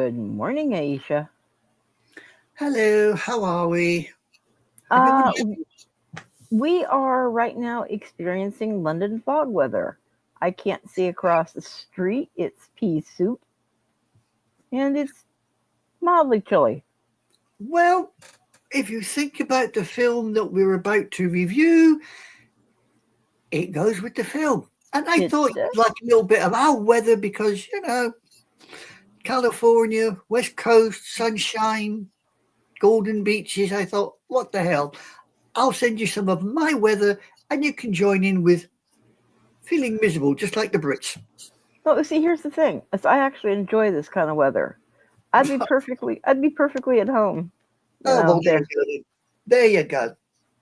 Good morning, Aisha. Hello, how are we? Everyone Uh, happy? we are right now experiencing London fog weather. I can't see across the street. It's pea soup, and it's mildly chilly. Well, if you think about the film that we're about to review, it goes with the film. And I It thought you'd like a little bit of our weather because, California, West Coast, sunshine, golden beaches. I thought, what the hell? I'll send you some of my weather and you can join in with feeling miserable, just like the Brits. well, see, here's the thing: is I actually enjoy this kind of weather. I'd be perfectly at home, Oh, well, there there. you go. There you go.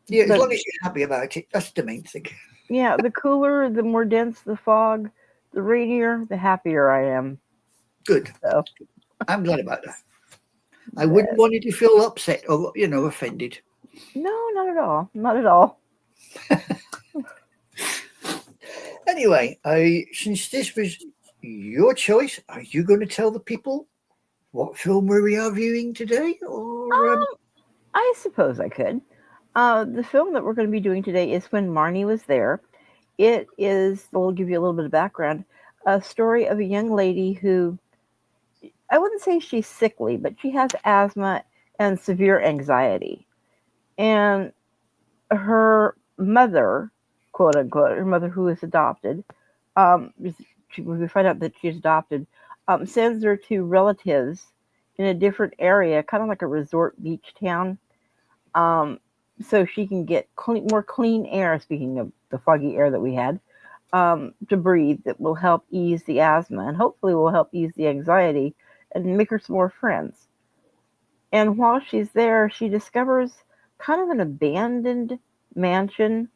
Yeah, as But long as you're happy about it, that's the main thing. yeah, the cooler, the more dense the fog, the rainier, the happier I am. Good. So, I'm glad about that. I wouldn't that, want you to feel upset or, offended. no, not at all, not at all. Anyway, since this was your choice, are you going to tell the people what film we are viewing today? Or I suppose I could. The film that we're going to be doing today is When Marnie Was There. It is, we'll give you a little bit of background, a story of a young lady who, I wouldn't say she's sickly, but she has asthma and severe anxiety. And her mother, quote unquote, her mother who is adopted, um, when we find out that she's adopted, sends her to relatives in a different area, kind of like a resort beach town, um, so she can get more clean air. Speaking of the foggy air that we had, to breathe, that will help ease the asthma and hopefully will help ease the anxiety and make her some more friends. And while she's there, she discovers kind of an abandoned mansion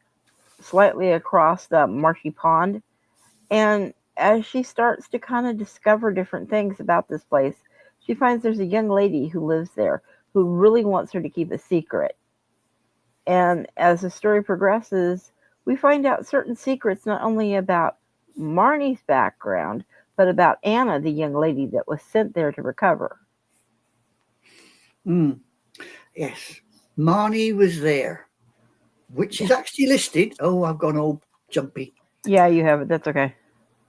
slightly across the marshy pond. And as she starts to kind of discover different things about this place, she finds there's a young lady who lives there who really wants her to keep a secret. And as the story progresses, we find out certain secrets not only about Marnie's background, but about Anna, the young lady that was sent there to recover. yes, Marnie Was There, which is Yeah, actually listed. Oh, I've gone all jumpy. yeah, you have it. That's okay.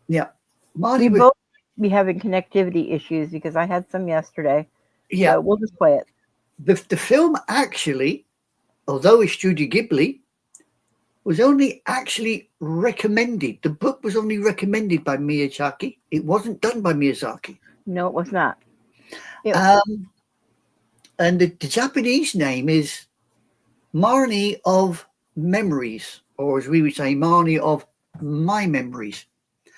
Yeah, We Marnie was. both be having connectivity issues because I had some yesterday. Yeah, So we'll just play it. the film actually, although it's Studio Ghibli, was only actually recommended. The book was only recommended by Miyazaki. It wasn't done by Miyazaki. No, it was not. It, Um, and the Japanese name is Marnie of Memories, or as we would say, Marnie of My Memories.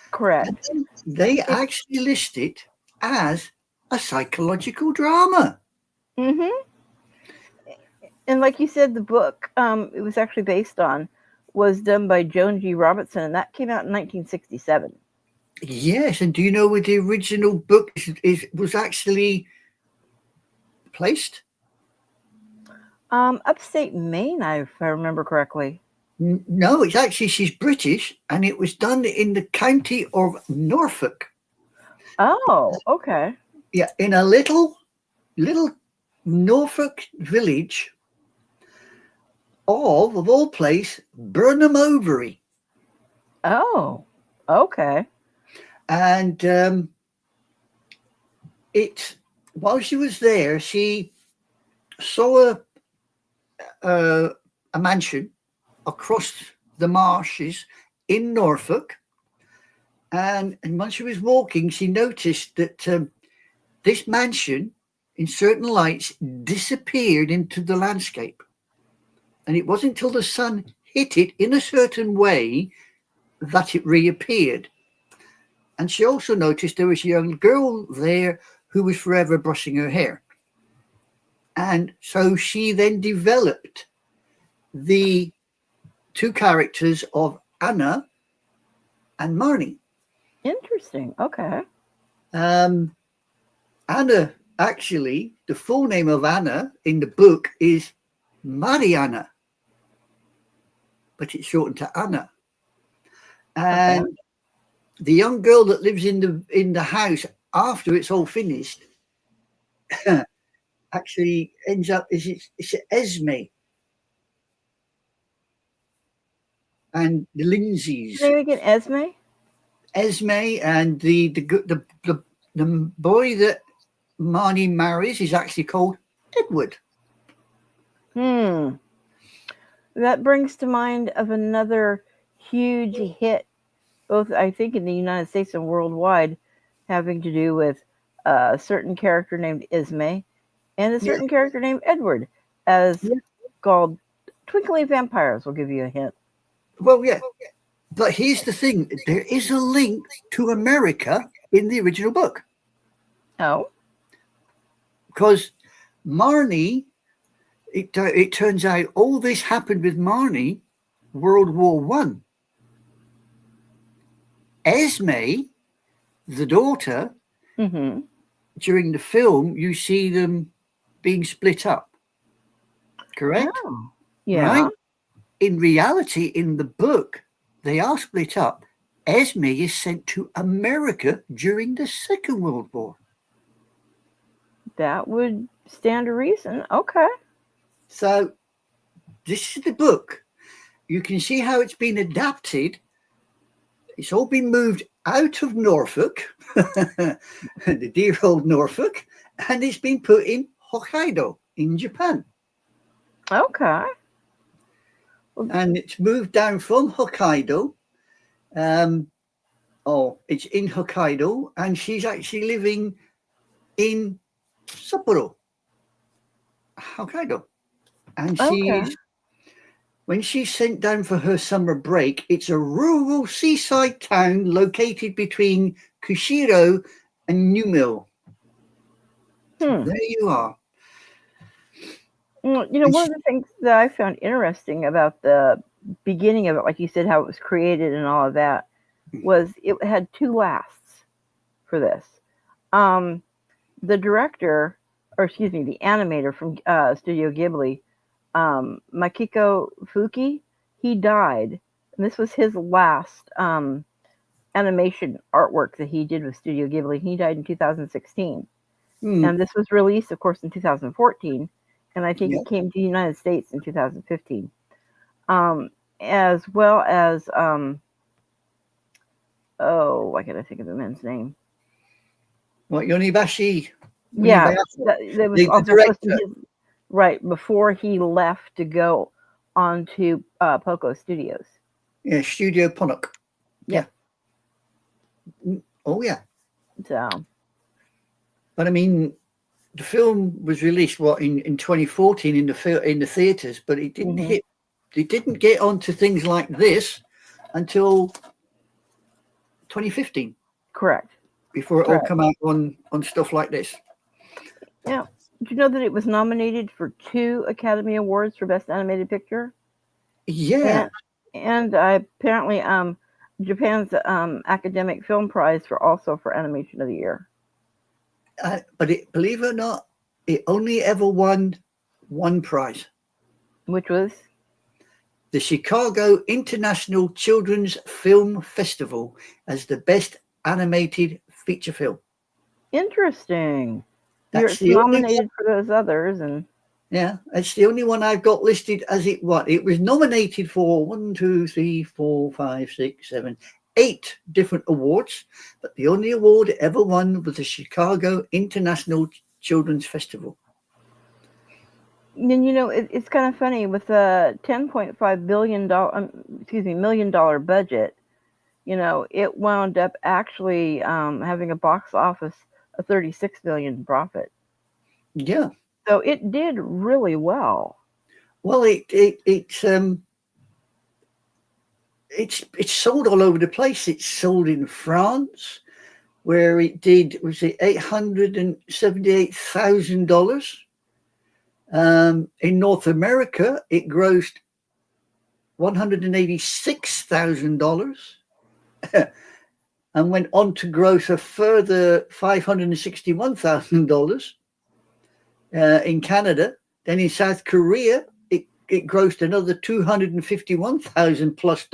And correct. then they It, actually list it as a psychological drama. hmm And like you said, the book it was actually based on was done by Joan G. Robinson, and that came out in 1967. Yes, and do you know where the original book was actually placed? Upstate Maine, if I remember correctly. No, it's actually she's British, and it was done in the county of Norfolk. Oh, okay. Yeah, in a little Norfolk village of all place, Burnham Overy. Oh, okay. And it while she was there, she saw a, a mansion across the marshes in Norfolk. And when she was walking, she noticed that this mansion, in certain lights, disappeared into the landscape. And it wasn't until the sun hit it in a certain way that it reappeared. And she also noticed there was a young girl there who was forever brushing her hair. And so she then developed the two characters of Anna and Marnie. Interesting. Okay. Um, Anna, actually, the full name of Anna in the book is Mariana, but it's shortened to Anna. Okay. And the young girl that lives in the house after it's all finished actually ends up it's Esme and the Lindsays. Name again, Esme? Esme and the boy that Marnie marries is actually called Edward. That brings to mind of another huge hit, both I think in the United States and worldwide, having to do with a certain character named Esme and a certain character named Edward, as called Twinkling Vampires. Will give you a hint. Well, yeah. But here's the thing: there is a link to America in the original book. Oh, because Marnie, it turns out all this happened with Marnie, World War One. Esme, the daughter, during the film, you see them being split up. Correct? Oh, yeah. Right? In reality, in the book, they are split up. Esme is sent to America during the Second World War. That would stand to reason. Okay. So this is the book. You can see how it's been adapted. It's all been moved out of Norfolk, the dear old Norfolk, and it's been put in Hokkaido in Japan. Okay. And it's moved down from Hokkaido. It's in Hokkaido, and she's actually living in Sapporo, Hokkaido. And when she's sent down for her summer break, it's a rural seaside town located between Kushiro and New Mill. There you are. Well, one of the things that I found interesting about the beginning of it, like you said, how it was created and all of that, was it had two lasts for this. The director, or excuse me, the animator from Studio Ghibli, Makiko Fuki, he died. And this was his last animation artwork that he did with Studio Ghibli. He died in 2016. And this was released, of course, in 2014. And I think it came to the United States in 2015. As well as, why can't I think of the man's name? What, Yonibashi? Yeah, that was also director. Right, before he left to go on to Poco Studios. Yeah, Studio Ponok. Yeah. Oh, yeah. So. But I mean, the film was released, in 2014 in the theatres, but it didn't hit. It didn't get onto things like this until 2015. Correct. Before it all come out on stuff like this. Yeah. Did you know that it was nominated for 2 Academy Awards for Best Animated Picture? Yeah. And apparently Japan's Academic Film Prize for Animation of the Year. But believe it or not, it only ever won one prize. Which was? The Chicago International Children's Film Festival as the best animated feature film. Interesting. That's You're nominated for those others, and it's the only one I've got listed as it. What it was nominated for 1, 2, 3, 4, 5, 6, 7, 8 different awards, but the only award it ever won was the Chicago International Children's Festival. And it's kind of funny with a $10.5 million budget. It wound up actually having a box office of $36 million profit. Yeah. So it did really well. Well, it's sold all over the place. It's sold in France, where it did $878,000. In North America, it grossed $186,000. And went on to gross a further $561,000 in Canada. Then in South Korea, it grossed another $251,000 plus.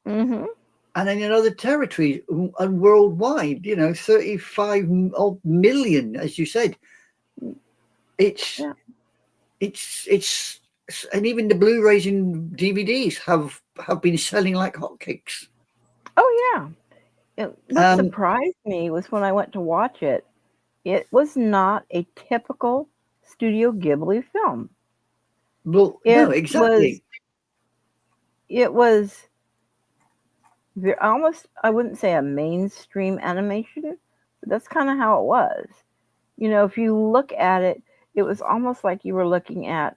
And then in other territories and worldwide, 35 million, as you said, It's Yeah. it's and even the Blu-rays and DVDs have been selling like hotcakes. Oh yeah. What Um, surprised me was when I went to watch it. It was not a typical Studio Ghibli film. well, It no, was exactly. it was almost, I wouldn't say a mainstream animation, but that's kind of how it was. If you look at it, it was almost like you were looking at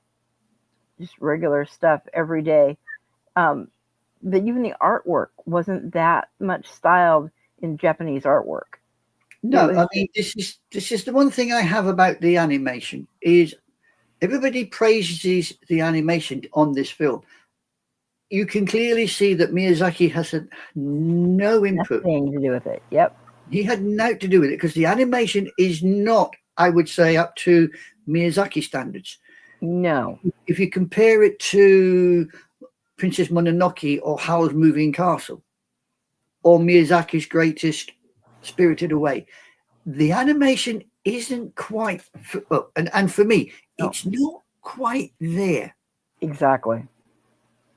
just regular stuff every day. Um, but even the artwork wasn't that much styled in Japanese artwork. It No, was I just, mean this is the one thing I have about the animation is everybody praises the animation on this film. You can clearly see that Miyazaki has had no input. nothing to do with it. Yep. He had nothing to do with it because the animation is not, I would say, up to Miyazaki standards. No. If you compare it to Princess Mononoke or Howl's Moving Castle or Miyazaki's greatest Spirited Away, the animation isn't quite, and for me, No. it's not quite there. Exactly.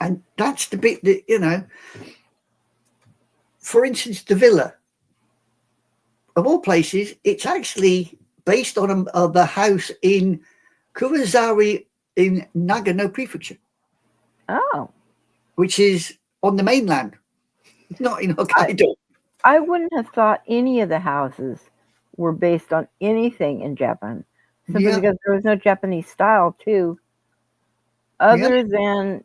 And that's the bit that, for instance, the villa, of all places, it's actually based on the house in Kurozawa in Nagano Prefecture, Oh. which is on the mainland, not in I Hokkaido. I wouldn't have thought any of the houses were based on anything in Japan, simply Yeah, because there was no Japanese style too, yeah, other than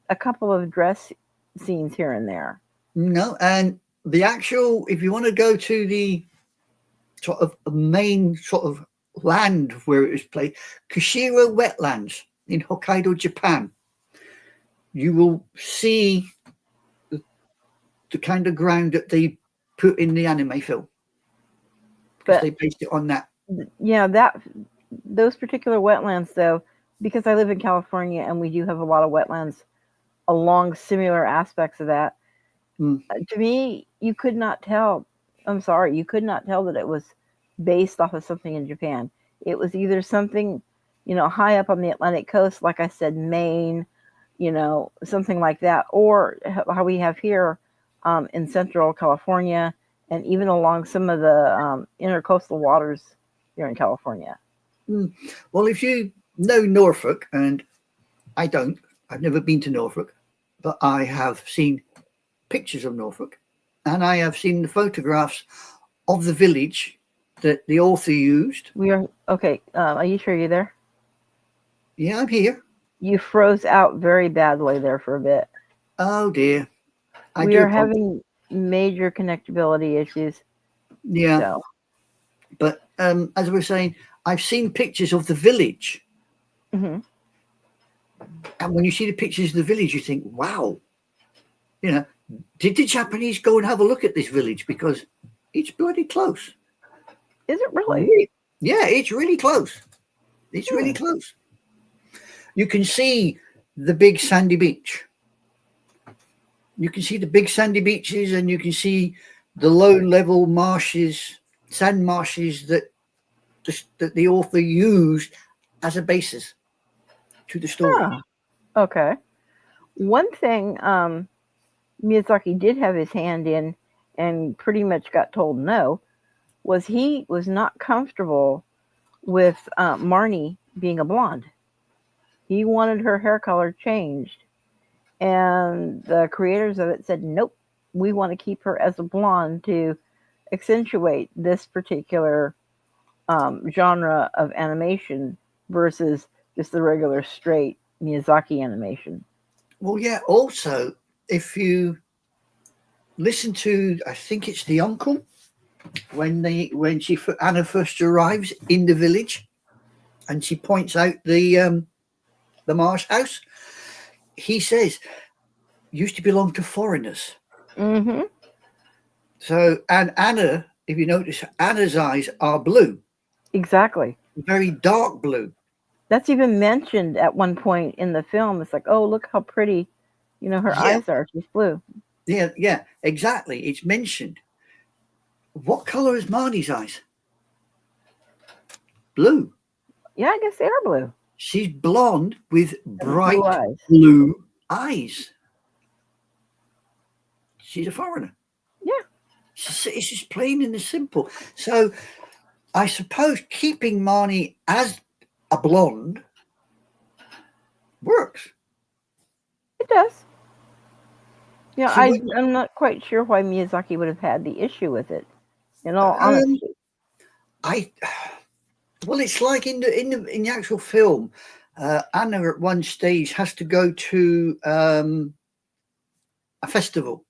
a couple of dress scenes here and there. no. And the actual, if you want to go to the sort of main sort of land where it was played, Kushiro wetlands in Hokkaido, Japan, you will see the kind of ground that they put in the anime film because But they based it on that. yeah, that those particular wetlands though, because I live in California and we do have a lot of wetlands along similar aspects of that. Mm. To me, you could not tell. I'm sorry, you could not tell that it was based off of something in Japan. It was either something, high up on the Atlantic coast, like I said, Maine, something like that, or how we have here in Central California, and even along some of the intercoastal waters here in California. Mm. Well, if you know Norfolk, and I don't, I've never been to Norfolk, but I have seen pictures of Norfolk and I have seen the photographs of the village that the author used. We are okay. Are you sure you're there? Yeah, I'm here. You froze out very badly there for a bit. Oh dear. I We do are apologize. having major connectability issues. Yeah. So, But as I was saying, I've seen pictures of the village. hmm And when you see the pictures of the village, you think, wow, you know, did the Japanese go and have a look at this village? Because it's bloody close. is it really? Really? Yeah, it's really close. It's really Hmm. close. You can see the big sandy beach. You can see the big sandy beaches and you can see the low level marshes, sand marshes that the author used as a basis to the story. Huh. Okay. One thing Miyazaki did have his hand in and pretty much got told no was he was not comfortable with Marnie being a blonde. He wanted her hair color changed. And the creators of it said, nope, we want to keep her as a blonde to accentuate this particular genre of animation versus just the regular straight Miyazaki animation. Well, yeah, also, if you listen to, I think it's the uncle, when Anna first arrives in the village and she points out the marsh house, he says, used to belong to foreigners. Mm-hmm. So, and Anna, if you notice, Anna's eyes are blue, Exactly. very dark blue. That's even mentioned at one point in the film. It's like, oh, look how pretty, her Yeah, eyes are. She's blue. yeah, yeah, exactly. It's mentioned. What color is Marnie's eyes? Blue. Yeah, I guess they are blue. She's blonde with bright Blue eyes. blue eyes. She's a foreigner. Yeah. It's just plain and simple. So I suppose keeping Marnie as a blonde works. It does. Yeah, She would. I'm not quite sure why Miyazaki would have had the issue with it. In all honesty. I well, it's like in the actual film, Anna at one stage has to go to a festival,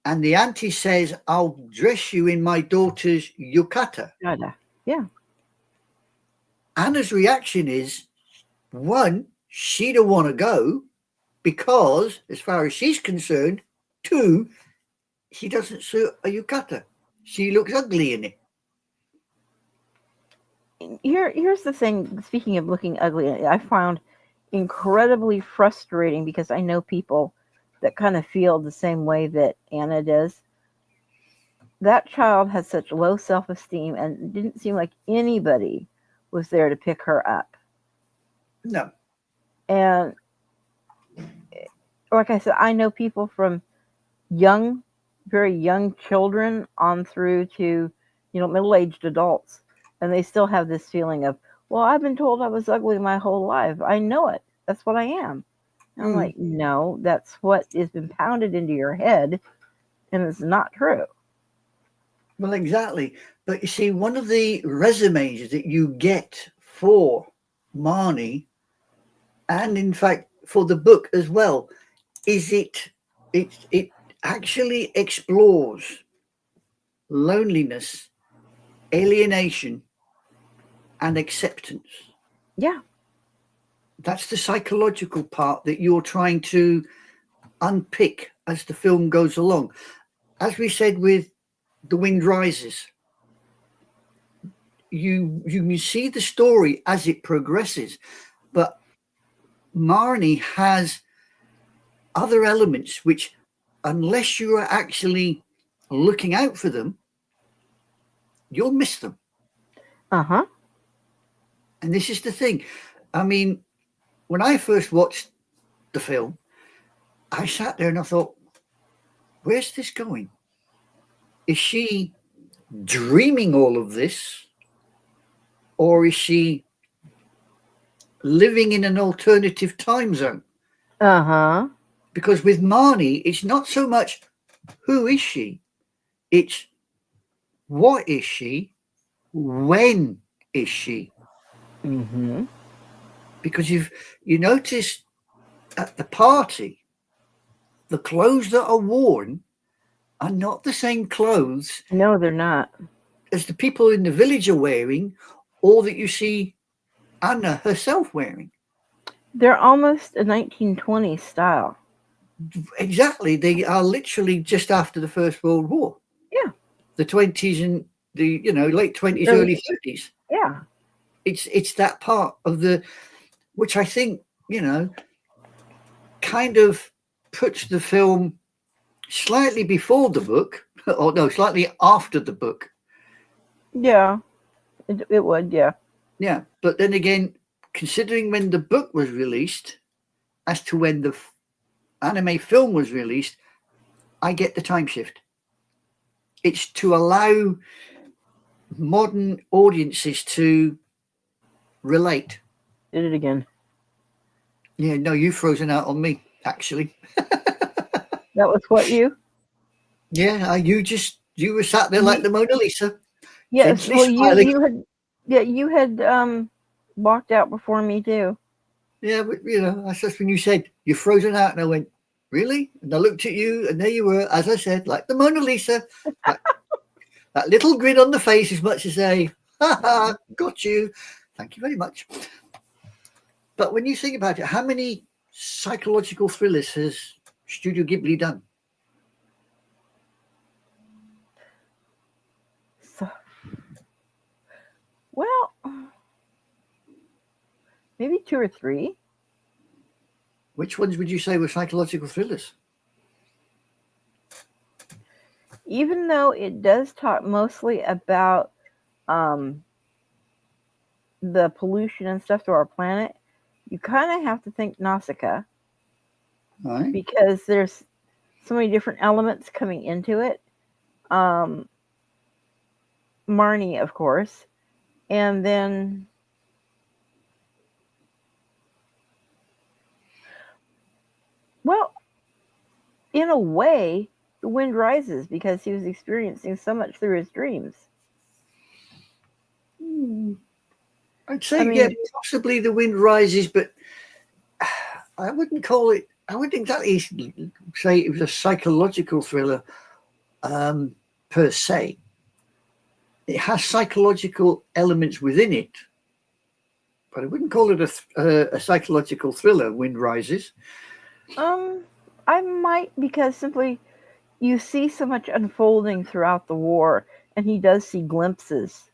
and the auntie says, "I'll dress you in my daughter's yukata." Yeah. Anna's reaction is, one, she don't want to go because, as far as she's concerned, two, she doesn't suit a yukata. She looks ugly in it. Here's the thing. Speaking of looking ugly, I found incredibly frustrating because I know people that kind of feel the same way that Anna does. That child has such low self-esteem, and it didn't seem like anybody was there to pick her up. No. And like I said, I know people from young, very young children on through to, middle-aged adults, and they still have this feeling of, well, I've been told I was ugly my whole life. I know it. That's what I am. And I'm like, no, that's what has been pounded into your head, and it's not true. Well, exactly. But you see, one of the resumes that you get for Marnie, and in fact for the book as well, is it actually explores loneliness, alienation, and acceptance. Yeah. That's the psychological part that you're trying to unpick as the film goes along. As we said with The Wind Rises, you can see the story as it progresses, but Marnie has other elements which, unless you are actually looking out for them, you'll miss them. Uh-huh. And this is the thing. I mean, when I first watched the film, I sat there and I thought, where's this going? Is she dreaming all of this? Or is she living in an alternative time zone? Uh-huh. Because with Marnie, it's not so much who is she, it's what is she, when is she? Mm-hmm. Because you notice at the party, the clothes that are worn are not the same clothes No, they're not. as the people in the village are wearing, or that you see Anna herself wearing. They're almost a 1920s style. Exactly. They are literally just after the First World War. Yeah. The 20s and the late 20s, Early- early 30s. Yeah. It's that part of the, which I think, kind of puts the film slightly before the book, or no, slightly after the book. Yeah. It would, yeah. Yeah. But then again, considering when the book was released as to when the anime film was released, I get the time shift. It's to allow modern audiences to relate. Did it again. Yeah, no, you've frozen out on me, actually. That was what you? Yeah, you were sat there like the Mona Lisa, Yes. gently Well, smiling. you had walked out before me too. Yeah, but that's just when you said you're frozen out, and I went, really? And I looked at you, and there you were, as I said, like the Mona Lisa, that little grin on the face, as much as say, ha ha, got you. Thank you very much. But when you think about it, how many psychological thrillers has Studio Ghibli done? So, well, maybe 2 or 3. Which ones would you say were psychological thrillers? Even though it does talk mostly about the pollution and stuff to our planet, you kind of have to think Nausicaa, Right. because there's so many different elements coming into it. Marnie, of course, and then well, in a way, the wind rises because he was experiencing so much through his dreams. I'd say, I mean, possibly the wind rises, but I wouldn't call it. I wouldn't exactly say it was a psychological thriller per se. It has psychological elements within it, but I wouldn't call it a psychological thriller. Wind rises. I might, because simply you see so much unfolding throughout the war, and he does see glimpses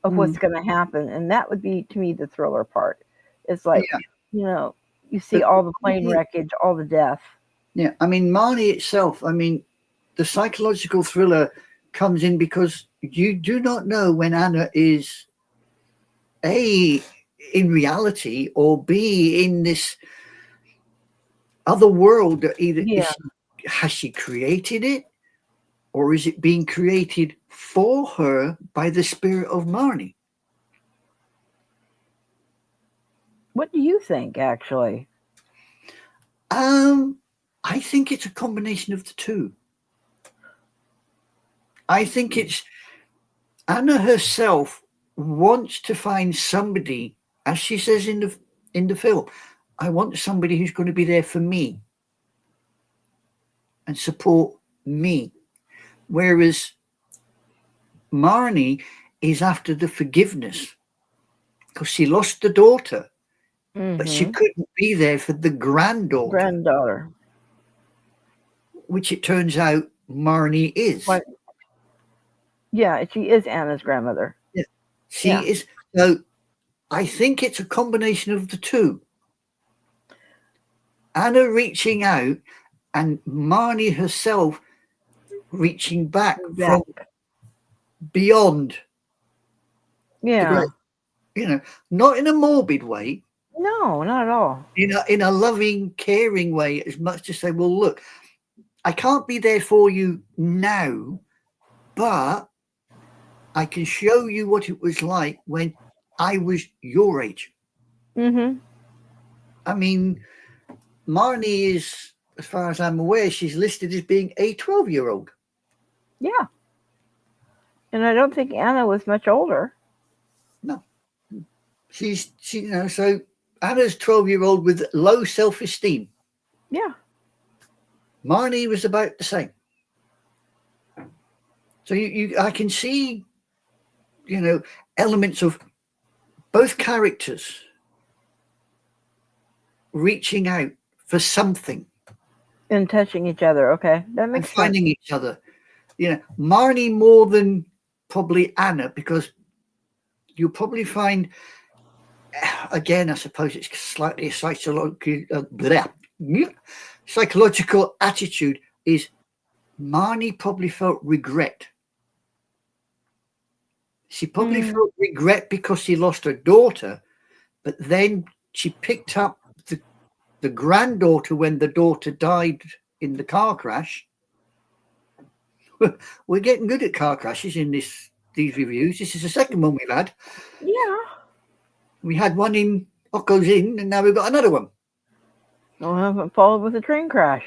of what's going to happen, and that would be, to me, the thriller part. It's like, you see all the plane wreckage, all the death. Yeah, I mean, Marnie itself, I mean, the psychological thriller comes in because you do not know when Anna is A, in reality, or B, in this other world that either has she created it, or is it being created for her by the spirit of Marnie? What do you think, actually? I think it's a combination of the two. I think it's Anna herself wants to find somebody, as she says in the film, I want somebody who's going to be there for me and support me. Whereas Marnie is after the forgiveness because she lost the daughter, but she couldn't be there for the granddaughter, which it turns out Marnie is. What? Yeah, she is Anna's grandmother. Yeah, she is. So I think it's a combination of the two. Anna reaching out and Marnie herself reaching back from beyond. Yeah. Not in a morbid way. No, not at all. In a loving, caring way, as much to say, well, look, I can't be there for you now, but I can show you what it was like when I was your age. I mean, Marnie is, as far as I'm aware, she's listed as being a 12-year-old. Yeah. And I don't think Anna was much older. No. So Anna's 12-year-old with low self-esteem. Yeah. Marnie was about the same. So I can see, elements of both characters reaching out for something. And touching each other. Okay. That makes sense. Finding each other. Marnie more than probably Anna, because you'll probably find, again, I suppose it's slightly a psychological attitude is Marnie probably felt regret. She probably felt regret because she lost her daughter, but then she picked up the granddaughter when the daughter died in the car crash. We're getting good at car crashes in these reviews. This is the second one we've had. Yeah. We had one in Occo's Inn, and now we've got another one. I haven't followed with a train crash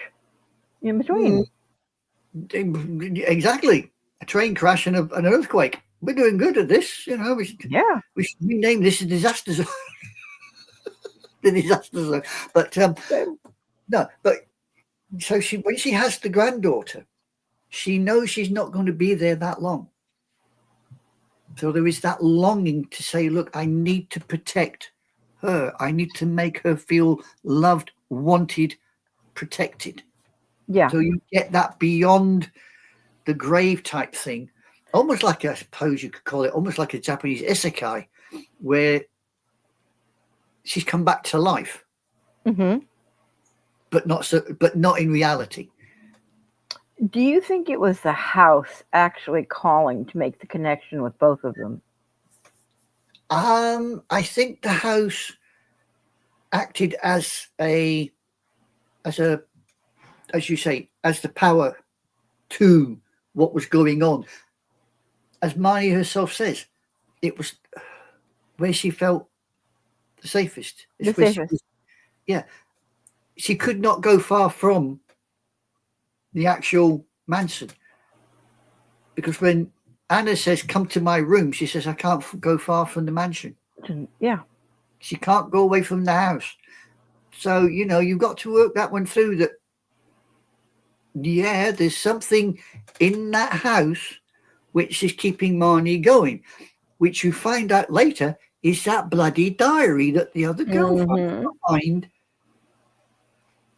in between. Exactly. A train crash and an earthquake. We're doing good at this. We should rename this a disaster zone. The disaster zone. But no, but so when she has the granddaughter, she knows she's not going to be there that long. So there is that longing to say, look, I need to protect her. I need to make her feel loved, wanted, protected. Yeah. So you get that beyond the grave type thing, almost like, I suppose you could call it, almost like a Japanese isekai, where she's come back to life, but not in reality. Do you think it was the house actually calling to make the connection with both of them? I think the house acted as as you say, as the power to what was going on. As Marnie herself says, it was where she felt the safest. The It's where she safest. was, yeah. She could not go far from the actual mansion because when Anna says, "Come to my room," she says, "I can't go far from the mansion." Yeah. She can't go away from the house. So, you've got to work that one through that, yeah, there's something in that house which is keeping Marnie going, which you find out later is that bloody diary that the other girl Mm-hmm. find.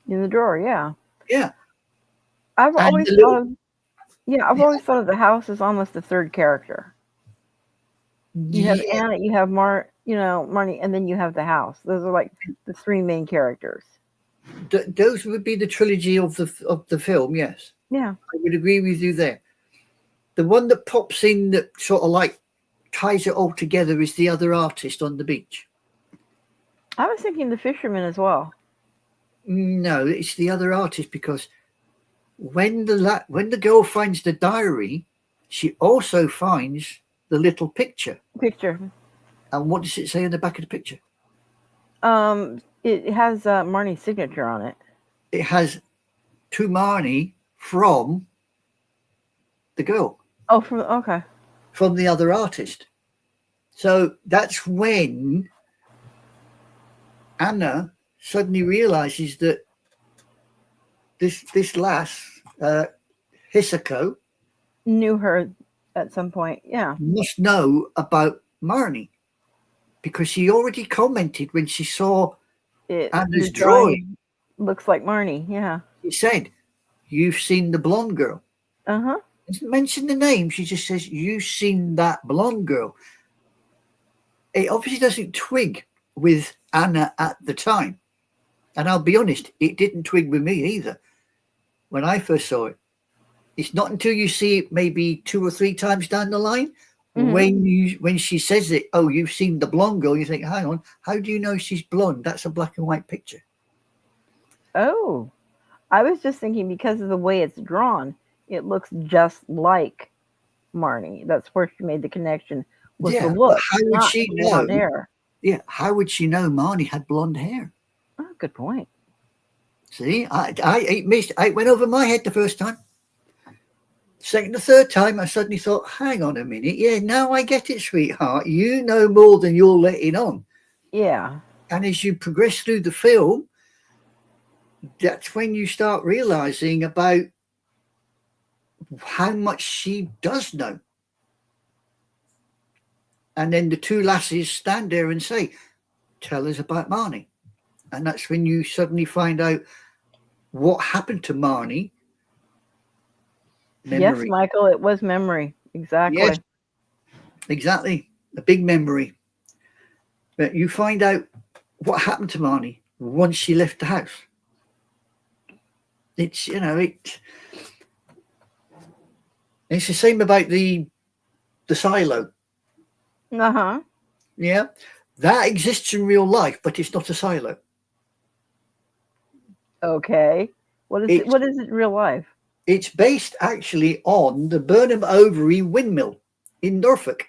In the drawer, yeah. Yeah. I've And always the thought little, of I've yeah, always thought of the house as almost the third character. You have yeah, Anna, you have Marnie, and then you have the house. Those are like the three main characters. those would be the trilogy of the film. Yes, Yeah. I would agree with you there. The one that pops in that sort of like ties it all together is the other artist on the beach. I was thinking the fisherman as well. No, it's the other artist because when the girl finds the diary, she also finds the little picture. Picture. And what does it say in the back of the picture? It has Marnie's signature on it. It has to Marnie from the girl, Oh, okay. from the other artist. So that's when Anna suddenly realizes that this lass, Hisako, Knew her at some point. Yeah. must know about Marnie because she already commented when she saw The Anna's drawing. drawing looks like Marnie. Yeah. She said, "You've seen the blonde girl." Uh huh. Doesn't mention the name. She just says, "You've seen that blonde girl." It obviously doesn't twig with Anna at the time. And I'll be honest, it didn't twig with me either when I first saw it. It's not until you see it maybe 2 or 3 times down the line when she says it, "Oh, you've seen the blonde girl," you think, hang on, how do you know she's blonde? That's a black and white picture. Oh, I was just thinking because of the way it's drawn, it looks just like Marnie. That's where she made the connection with the Yeah, but look, how would not she the know? blonde hair. Yeah, how would she know Marnie had blonde hair? Oh, good point. See, I went over my head the first time. Second, the third time, I suddenly thought, hang on a minute. Yeah, now I get it, sweetheart. You know more than you're letting on. Yeah. And as you progress through the film, that's when you start realizing about how much she does know. And then the two lassies stand there and say, "Tell us about Marnie." And that's when you suddenly find out what happened to Marnie. Yes, Memory. Michael, it was memory. Yes, Exactly. exactly. A big memory. But you find out what happened to Marnie once she left the house. It's it's the same about the silo. Uh huh. Yeah, that exists in real life, but it's not a silo. Okay. What is it? It's What is it in real life? it's based actually on the Burnham Overy windmill in Norfolk.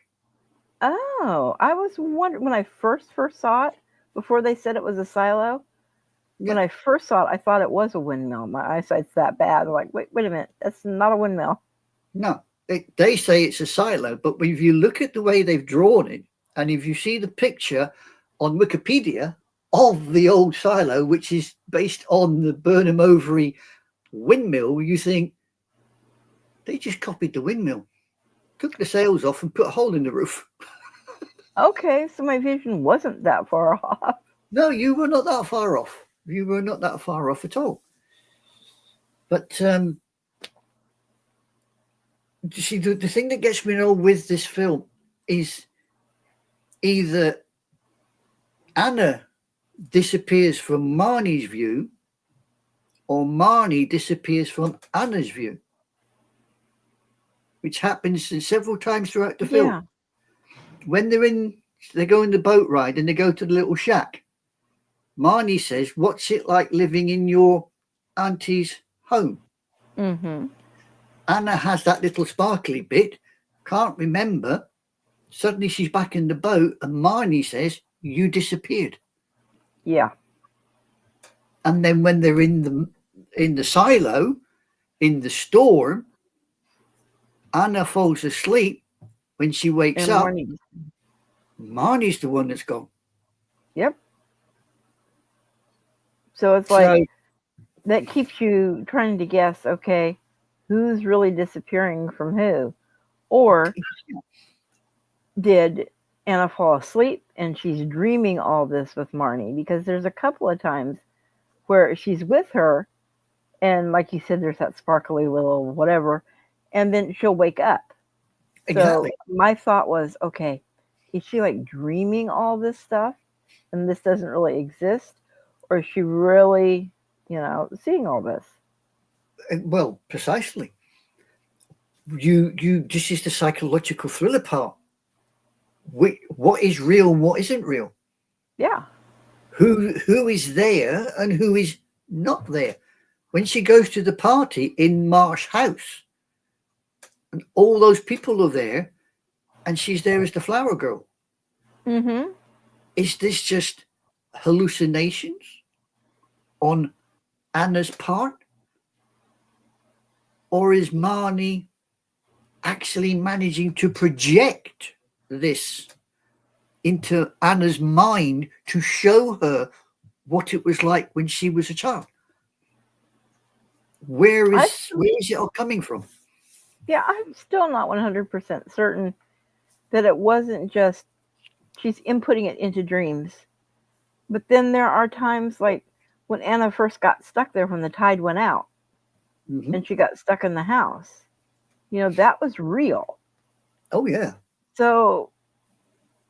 Oh, I was wondering when I first saw it before they said it was a silo. When Yeah, I first saw it, I thought it was a windmill. My eyesight's that bad. I'm like, wait a minute, that's not a windmill. no, they say it's a silo, but if you look at the way they've drawn it, and if you see the picture on Wikipedia of the old silo, which is based on the Burnham Overy windmill, you think they just copied the windmill, took the sails off, and put a hole in the roof. Okay, so my vision wasn't that far off. No, you were not that far off. You were not that far off at all. But you see, the thing that gets me all with this film is either Anna disappears from Marnie's view or Marnie disappears from Anna's view, which happens several times throughout the film. Yeah. When they're in they go on the boat ride and they go to the little shack. Marnie says, "What's it like living in your auntie's home?" Mm-hmm. Anna has that little sparkly bit, can't remember. Suddenly she's back in the boat, and Marnie says, "You disappeared." Yeah. And then when they're in the silo, in the storm, Anna falls asleep. When she wakes And up, Marnie. Marnie's the one that's gone. Yep. So it's like that keeps you trying to guess, okay, who's really disappearing from who? Or did Anna fall asleep and she's dreaming all this with Marnie? Because there's a couple of times where she's with her, and like you said, there's that sparkly little whatever, and then she'll wake up. Exactly. So my thought was, okay, is she like dreaming all this stuff and this doesn't really exist? Or is she really, seeing all this? Well, precisely. This is the psychological thriller part. What is real and what isn't real? Yeah. Who is there and who is not there? When she goes to the party in Marsh House, and all those people are there, and she's there as the flower girl. Mm-hmm. Is this just hallucinations on Anna's part? Or is Marnie actually managing to project this into Anna's mind to show her what it was like when she was a child? Where is it all coming from? Yeah, I'm still not 100% certain that it wasn't just she's inputting it into dreams. But then there are times like when Anna first got stuck there when the tide went out, and she got stuck in the house. That was real. Oh, yeah. So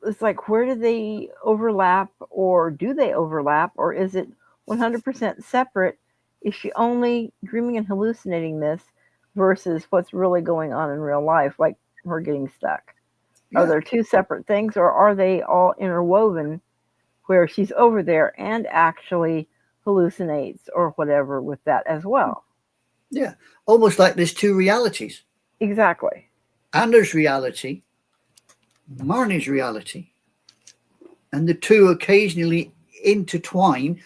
it's like, where do they overlap, or do they overlap, or is it 100% separate? Is she only dreaming and hallucinating this versus what's really going on in real life, like her getting stuck? Yeah. Are there two separate things, or are they all interwoven where she's over there and actually hallucinates or whatever with that as well? Yeah, almost like there's two realities. Exactly. Anna's reality, Marnie's reality, and the two occasionally intertwine,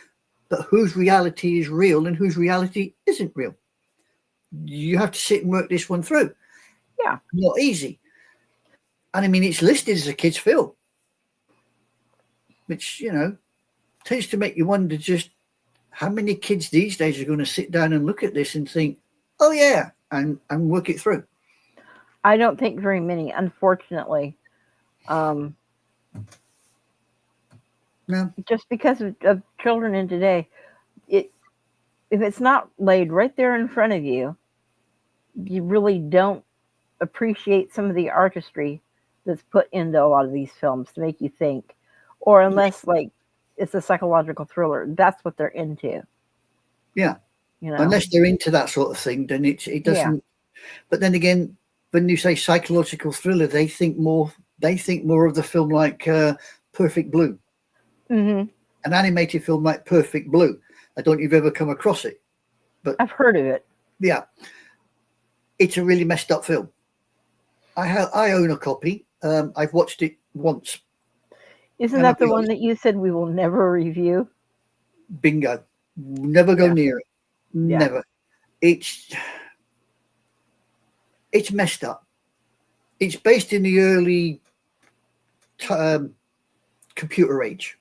but whose reality is real and whose reality isn't real? You have to sit and work this one through. Yeah. Not easy. And I mean, it's listed as a kid's film, which, tends to make you wonder just how many kids these days are going to sit down and look at this and think, oh, yeah, and work it through. I don't think very many, unfortunately. No. Just because of children in today, if it's not laid right there in front of you, you really don't appreciate some of the artistry that's put into a lot of these films to make you think. Or unless, like, it's a psychological thriller, that's what they're into. Yeah. Unless they're into that sort of thing, then it doesn't. Yeah. But then again, when you say psychological thriller, they think more of the film like Perfect Blue. Mm-hmm. An animated film like Perfect Blue. I don't know if you've ever come across it, but I've heard of it. Yeah, it's a really messed up film. I own a copy. I've watched it once. Isn't that the one that you said we will never review? Bingo. Never go near it. Yeah. Never. It's messed up. It's based in the early computer age,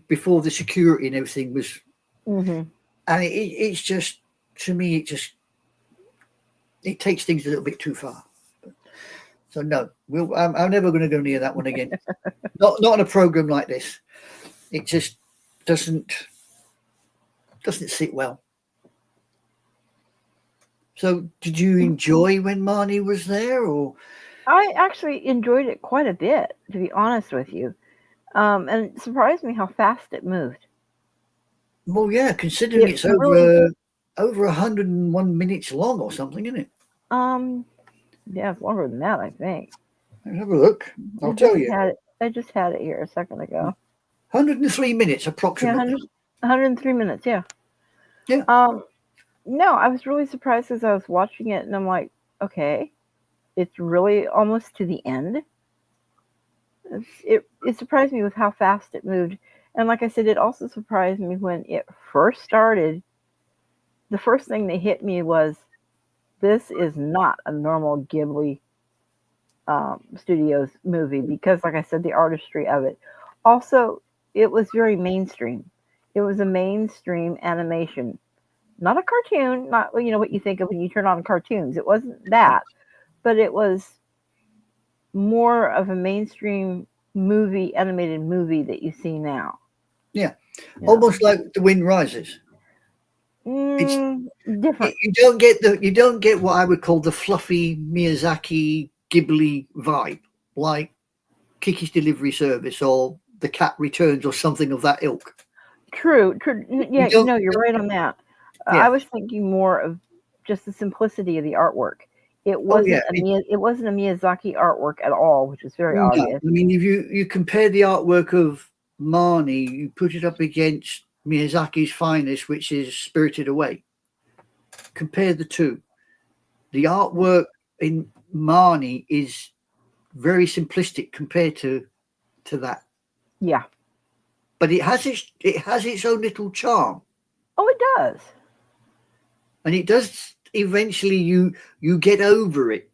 before the security and everything was. Mm-hmm. And it's just, to me, it takes things a little bit too far. So no, I'm never going to go near that one again. not on a program like this. It just doesn't sit well. So did you enjoy when Marnie was there, or? I actually enjoyed it quite a bit, to be honest with you. And it surprised me how fast it moved. Well, yeah, considering it's over 101 minutes long or something, isn't it? Yeah, it's longer than that, I think. Let's have a look. I'll tell you. I just had it here a second ago. 103 minutes Yeah, approximately. 103 minutes. Yeah. Yeah. No, I was really surprised as I was watching it, and I'm like, okay, it's really almost to the end. It surprised me with how fast it moved, and like I said, it also surprised me when it first started. The first thing that hit me was this is not a normal Ghibli Studios movie because, like I said, the artistry of it. Also, it was very mainstream. It was a mainstream animation, not a cartoon, not what you think of when you turn on cartoons. It wasn't that, but it was more of a mainstream movie, animated movie that you see now. Yeah. You know. Almost like The Wind Rises. It's Different. you don't get what I would call the fluffy Miyazaki Ghibli vibe, like Kiki's Delivery Service or The Cat Returns or something of that ilk. True. Yeah, You don't, you're right on that. yeah. I was thinking more of just the simplicity of the artwork. It Oh yeah. wasn't it wasn't a Miyazaki artwork at all, which is very No, obvious. I mean, if you compare the artwork of Marnie, you put it up against Miyazaki's finest, which is Spirited Away. Compare the two. The artwork in Marnie is very simplistic compared to that. Yeah. But it has its own little charm, Oh, it does. and it does eventually. You get over it,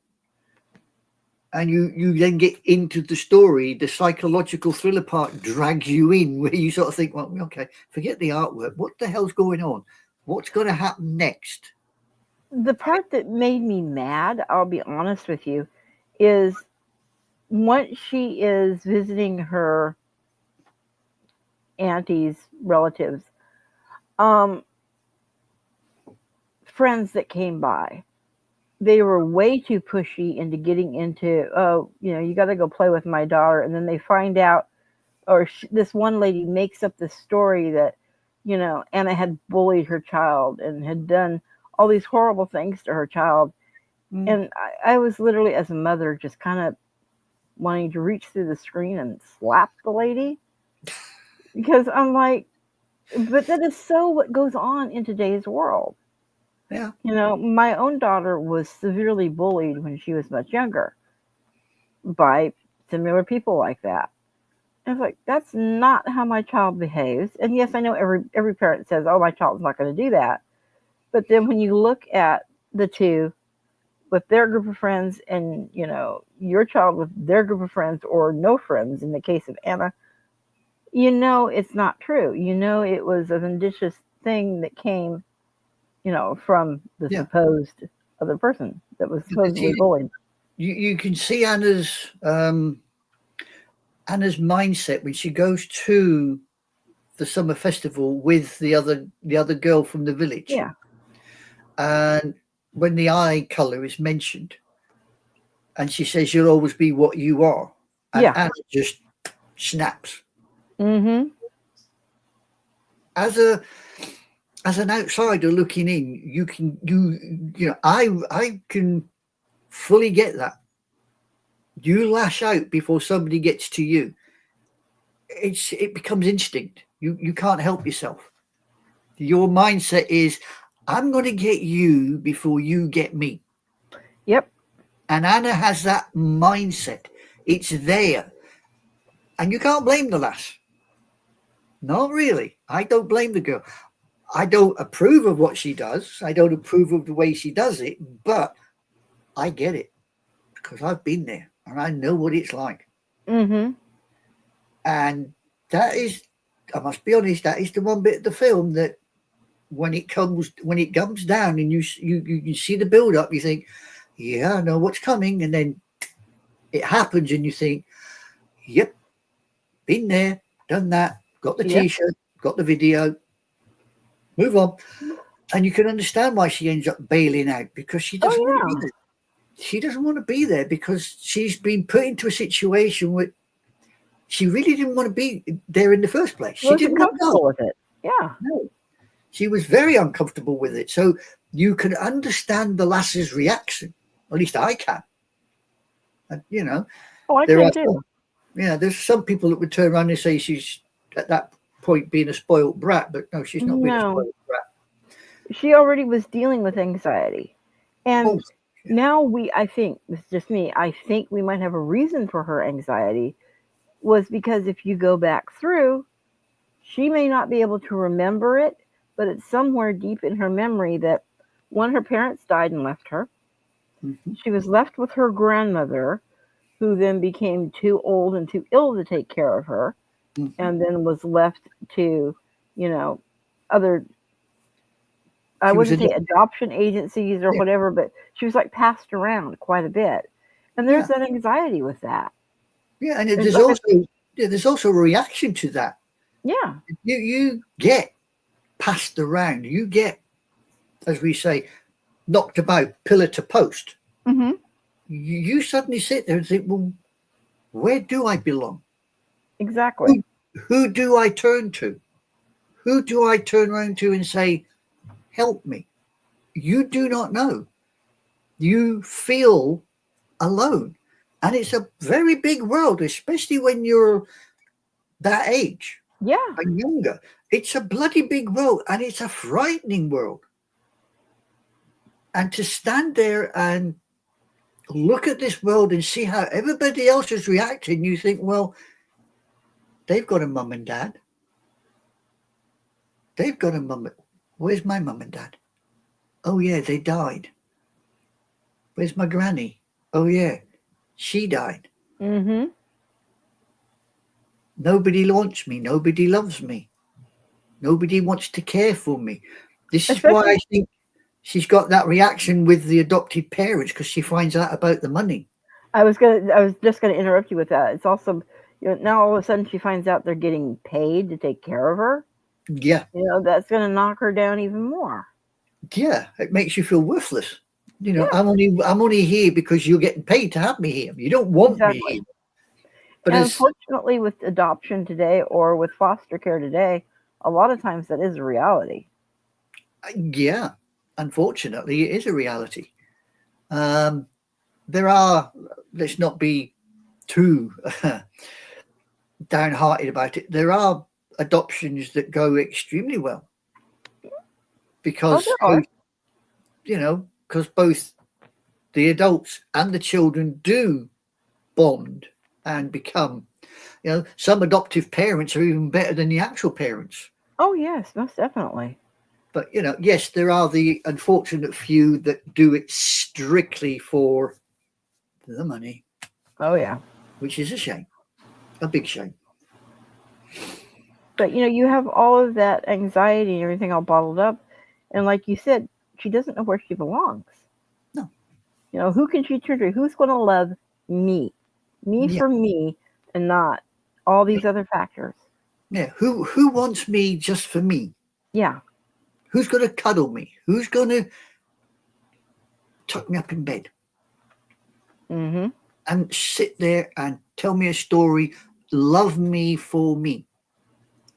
and you then get into the story. The psychological thriller part drags you in, where you sort of think, well, okay, forget the artwork. What the hell's going on? What's going to happen next? The part that made me mad, I'll be honest with you, is once she is visiting her auntie's relatives, um, friends that came by, they were way too pushy into getting into, oh, you got to go play with my daughter. And then they find out, or this one lady makes up the story that, Anna had bullied her child and had done all these horrible things to her child. And I was literally, as a mother, just kind of wanting to reach through the screen and slap the lady because I'm like, but that is so what goes on in today's world. Yeah. My own daughter was severely bullied when she was much younger by similar people like that. And it's like, that's not how my child behaves. And yes, I know every parent says, oh, my child's not going to do that. But then when you look at the two with their group of friends and, your child with their group of friends or no friends, in the case of Anna, it's not true. It was a vindicious thing that came, from the supposed other person that was supposedly bullied. You can see Anna's mindset when she goes to the summer festival with the other girl from the village. Yeah. And when the eye color is mentioned, and she says, "You'll always be what you are," and Anna just snaps. Mm-hmm. As an outsider looking in, I can fully get that. You lash out before somebody gets to you. It becomes instinct. You can't help yourself. Your mindset is, I'm going to get you before you get me. Yep. And Anna has that mindset. It's there. And you can't blame the lass. Not really. I don't blame the girl. I don't approve of what she does. I don't approve of the way she does it, but I get it because I've been there and I know what it's like. Mm-hmm. And that is, I must be honest, that is the one bit of the film that when it comes down and you see the build up, you think, yeah, I know what's coming, and then it happens and you think, yep, been there, done that, got the t-shirt, got the video, move on. And you can understand why she ends up bailing out, because she doesn't want to be there. She doesn't want to be there because she's been put into a situation where she really didn't want to be there in the first place. She didn't want to go with it. Yeah. No. She was very uncomfortable with it. So you can understand the lass's reaction. At least I can. And, Oh, I can too. Yeah, there's some people that would turn around and say she's at that point being a spoiled brat, but no, she's not being a No, spoiled brat. she already was dealing with anxiety. Oh, And yeah. now I think, this is just me, I think we might have a reason for her anxiety was because if you go back through, she may not be able to remember it, but it's somewhere deep in her memory that when her parents died and left her, Mm-hmm. she was left with her grandmother, who then became too old and too ill to take care of her, Mm-hmm. and then was left to, you know, other, I She was wouldn't a say adoption agencies or yeah, whatever, but she was like passed around quite a bit. And there's yeah, that anxiety with that. yeah, and And like, there's also a reaction to that. yeah, You get passed around. You get, as we say, knocked about pillar to post. mm-hmm, You suddenly sit there and think, well, where do I belong? exactly. Who, who do I turn to? Who do I turn around to and say, help me? You do not know. You feel alone. And it's a very big world, especially when you're that age Yeah, and younger. It's a bloody big world and it's a frightening world. And to stand there and look at this world and see how everybody else is reacting, you think, well, they've got a mum and dad. They've got a mum. Where's my mum and dad? Oh, yeah, they died. Where's my granny? Oh, yeah, she died. mm-hmm. Nobody wants me. Nobody loves me. Nobody wants to care for me. This is why I Especially, think she's got that reaction with the adopted parents, because she finds out about the money. I was just gonna interrupt you with that. It's also, now all of a sudden she finds out they're getting paid to take care of her. Yeah, That's gonna knock her down even more. yeah, it makes you feel worthless. Yeah, I'm only here because you're getting paid to have me here. You don't want me exactly. here. But And it's unfortunately, with adoption today or with foster care today, a lot of times that is a reality. yeah, unfortunately, it is a reality. Um, there are, let's not be too downhearted about it. There are adoptions that go extremely well Oh, because there are. both the adults and the children do bond and become, some adoptive parents are even better than the actual parents. Oh, yes, most definitely. But yes, there are the unfortunate few that do it strictly for the money, Oh, yeah. which is a shame, a big shame. But you have all of that anxiety and everything all bottled up, and like you said, she doesn't know where she belongs. No, Who can she turn to? Who's going to love me? Me yeah, for me, and not all these other factors. yeah. Who wants me just for me? Yeah. Who's going to cuddle me? Who's going to tuck me up in bed Mm-hmm. and sit there and tell me a story, love me for me?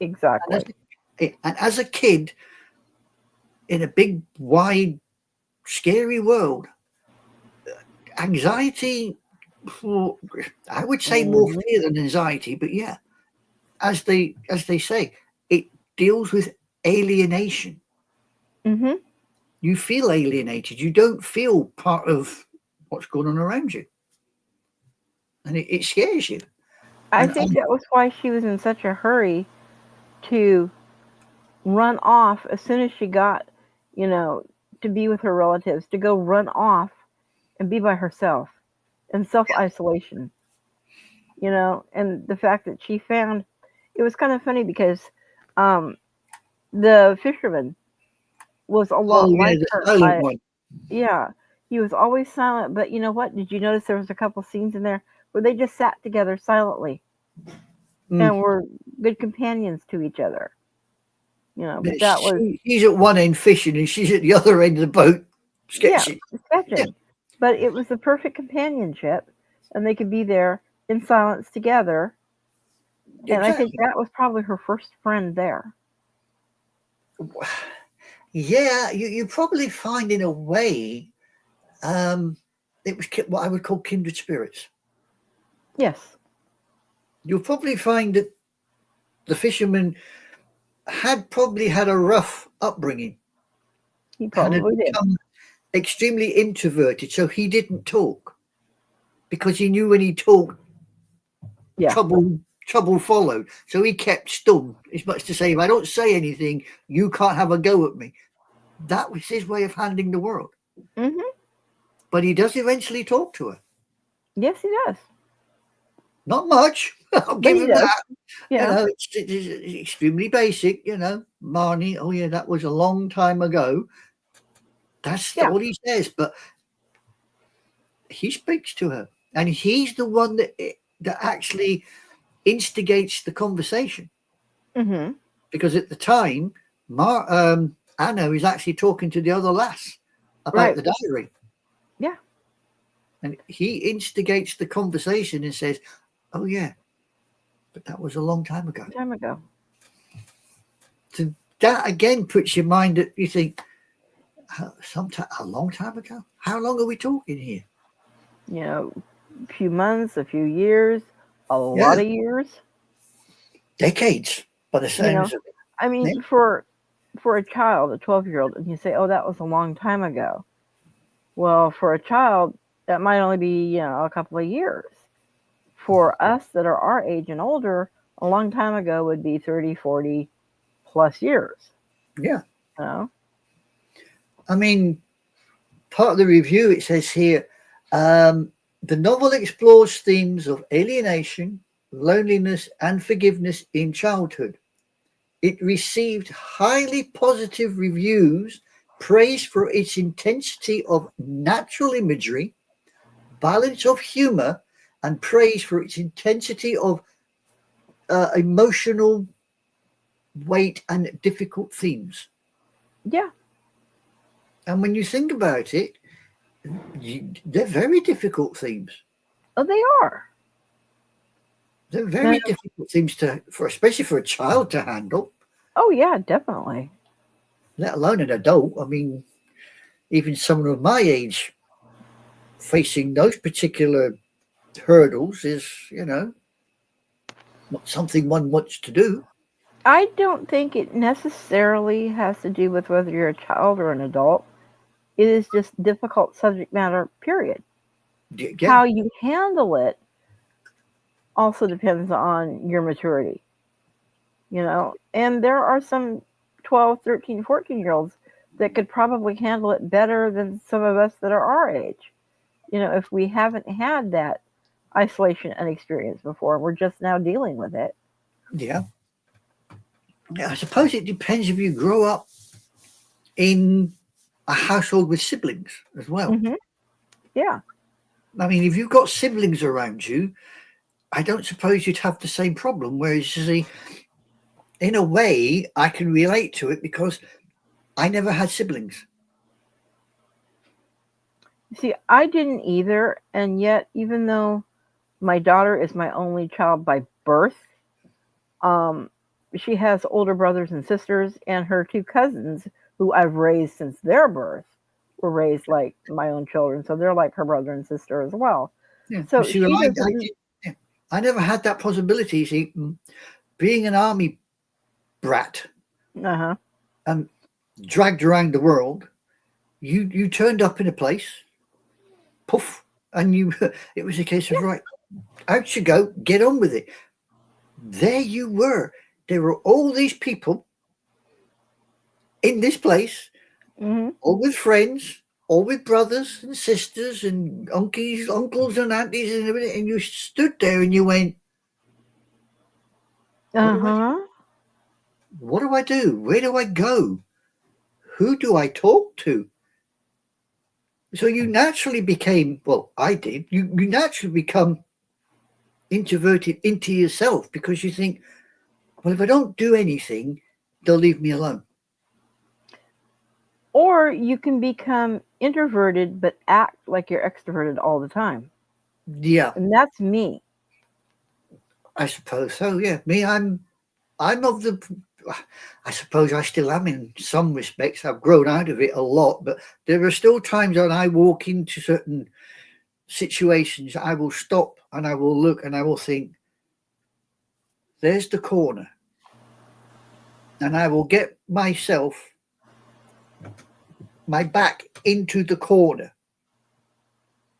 And Exactly. as a kid in a big, wide, scary world, anxiety, I would say more Mm-hmm. fear than anxiety, but yeah, as they say, it deals with alienation. Mm-hmm. You feel alienated. You don't feel part of what's going on around you, and it scares you. I And think that was why she was in such a hurry to run off as soon as she got, you know, to be with her relatives, to go run off and be by herself in self isolation, and the fact that she found it was kind of funny because um, the fisherman was a lot oh yeah, like the her. silent one. Yeah, he was always silent, but you know what? Did you notice there was a couple scenes in there where they just sat together silently Mm. and were good companions to each other? Yeah, But that was, he's at one end fishing, and she's at the other end of the boat yeah, sketching. Yeah, sketching. But it was the perfect companionship, and they could be there in silence together. And I think exactly. that was probably her first friend there. Yeah, you probably find in a way, um, it was what I would call kindred spirits. Yes. you'll probably find that the fisherman had probably had a rough upbringing He and had probably did. become extremely introverted, so he didn't talk because he knew when he talked, Yeah. trouble followed. So he kept stum, as much to say, if I don't say anything, you can't have a go at me. That was his way of handling the world. Hmm. But he does eventually talk to her. Yes, he does. Not much. I'll But give he him does. that. Yeah. It's extremely basic. Marnie. Oh yeah, that was a long time ago. That's Yeah. all he says. But he speaks to her, and he's the one that actually instigates the conversation. Hmm. Because at the time, Anna is actually talking to the other lass about Right. the diary, Yeah. and he instigates the conversation and says, "Oh yeah, but that was a long time ago." Time ago. So that again puts your mind at, you think, sometime a long time ago. How long are we talking here? You know, a few months, a few years, a Yeah, lot of years. decades by the You know, sounds of it. I Yeah, mean, for a child, a 12-year-old, and you say, "Oh, that was a long time ago." Well, for a child, that might only be, a couple of years. For us that are our age and older, a long time ago would be 30, 40 plus years. yeah. You know? I mean, part of the review it says here, the novel explores themes of alienation, loneliness, and forgiveness in childhood. It received highly positive reviews, praise for its intensity of natural imagery, balance of humor, and praise for its intensity of emotional weight and difficult themes. Yeah. And when you think about it, they're very difficult themes. Oh, they are. They're Now, very difficult themes especially for a child to handle, oh, yeah, definitely. let alone an adult. I mean, even someone of my age facing those particular hurdles is, not something one wants to do. I don't think it necessarily has to do with whether you're a child or an adult. It is just difficult subject matter, period. Yeah, How you handle it also depends on your maturity, And there are some 12, 13, 14-year-olds that could probably handle it better than some of us that are our age. If we haven't had that isolation and experience before, we're just now dealing with it. yeah. I suppose it depends if you grow up in a household with siblings as well. Hmm. Yeah. I mean, if you've got siblings around you, I don't suppose you'd have the same problem. Whereas, you see, in a way, I can relate to it because I never had siblings. See, I didn't either. And yet, even though my daughter is my only child by birth, um, she has older brothers and sisters, and her two cousins, who I've raised since their birth, were raised like my own children. So they're like her brother and sister as well. Yeah, you So see, she doesn't. yeah, I never had that possibility. You see, being an army brat Uh huh. and dragged around the world, you turned up in a place, poof, and you it was a case of, right, out you go, get on with it. There you were. There were all these people in this place, Hmm. all with friends, all with brothers and sisters and uncles and aunties and everything, and you stood there and you went, what Uh do I do? huh. What do I do? Where do I go? Who do I talk to? So you naturally became, well, I did, you naturally become introverted into yourself because you think, well, if I don't do anything, they'll leave me alone. Or you can become introverted but act like you're extroverted all the time. Yeah, And that's me. I suppose so. Yeah, I'm of the. I suppose I still am in some respects. I've grown out of it a lot, but there are still times when I walk into certain situations, I will stop and I will look and I will think, there's the corner, and I will get my back into the corner,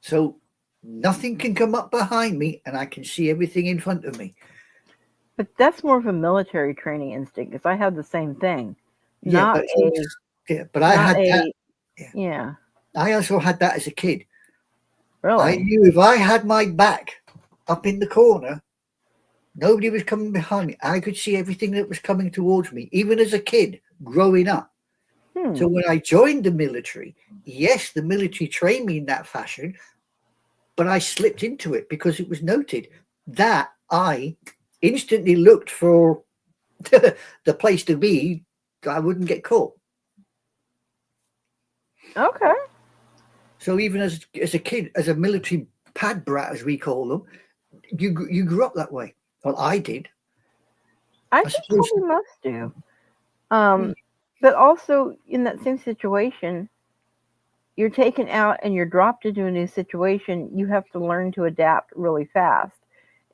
so nothing can come up behind me, and I can see everything in front of me. But that's more of a military training instinct, because I have the same thing. Yeah, Not but a, but I not had that. a, yeah, I also had that as a kid. I really. knew if I had my back up in the corner, nobody was coming behind me. I could see everything that was coming towards me, even as a kid growing up. So when I joined the military, yes, the military trained me in that fashion, but I slipped into it because it was noted that I instantly looked for the place to be. I wouldn't get caught. Okay. So even as a kid, as a military pad brat, as we call them, you grew up that way. Well, I did. I I think suppose. probably most do. But also in that same situation, you're taken out and you're dropped into a new situation. You have to learn to adapt really fast.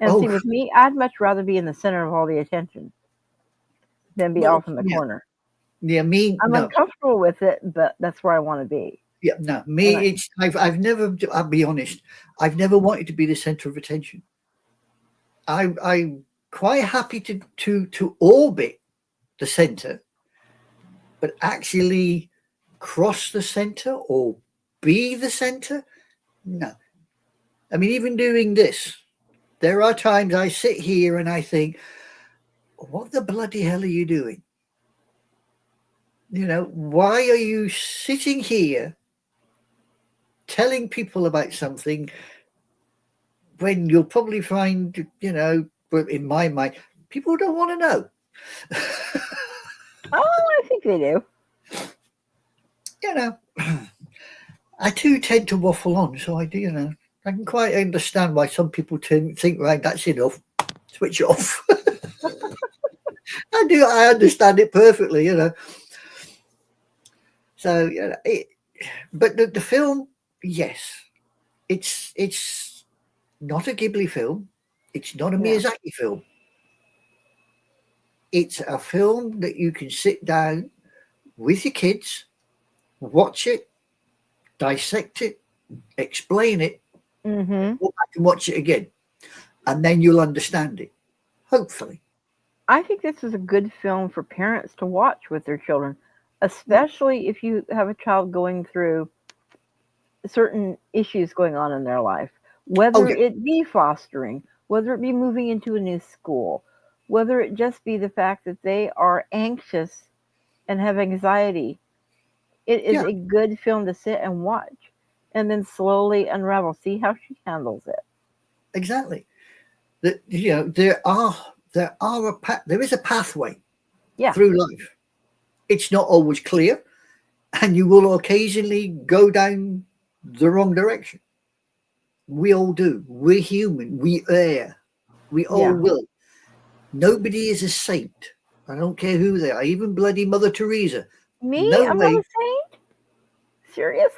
And see, Oh, with me, I'd much rather be in the center of all the attention than be well, off in the yeah, corner. yeah. Me, I'm no. uncomfortable with it, but that's where I want to be. Yeah, no. And Me, it's. I've never. I'll be honest. I've never wanted to be the center of attention. I'm quite happy to orbit the center, but actually cross the center or be the center, no. I mean, even doing this, there are times I sit here and I think, what the bloody hell are you doing? Why are you sitting here telling people about something when you'll probably find, in my mind, people don't want to know. oh, I think they do. I too tend to waffle on, so I do, I can quite understand why some people think, right, that's enough, switch off. I understand it perfectly, So, but the film, yes, it's not a Ghibli film. It's not a Yeah. Miyazaki film. It's a film that you can sit down with your kids, watch it, dissect it, explain it, Mm-hmm. go back and watch it again, and then you'll understand it, hopefully. I think this is a good film for parents to watch with their children, especially if you have a child going through certain issues going on in their life, Oh, whether yeah. it be fostering, whether it be moving into a new school, whether it just be the fact that they are anxious and have anxiety. It is Yeah, a good film to sit and watch and then slowly unravel, see how she handles it. exactly. That there is a pathway Yeah. through life. It's not always clear, and you will occasionally go down the wrong direction. We all do. We're human. We err. We all Yeah. will. Nobody is a saint. I don't care who they are. Even bloody Mother Teresa. Me? No I'm not way. a saint? Seriously?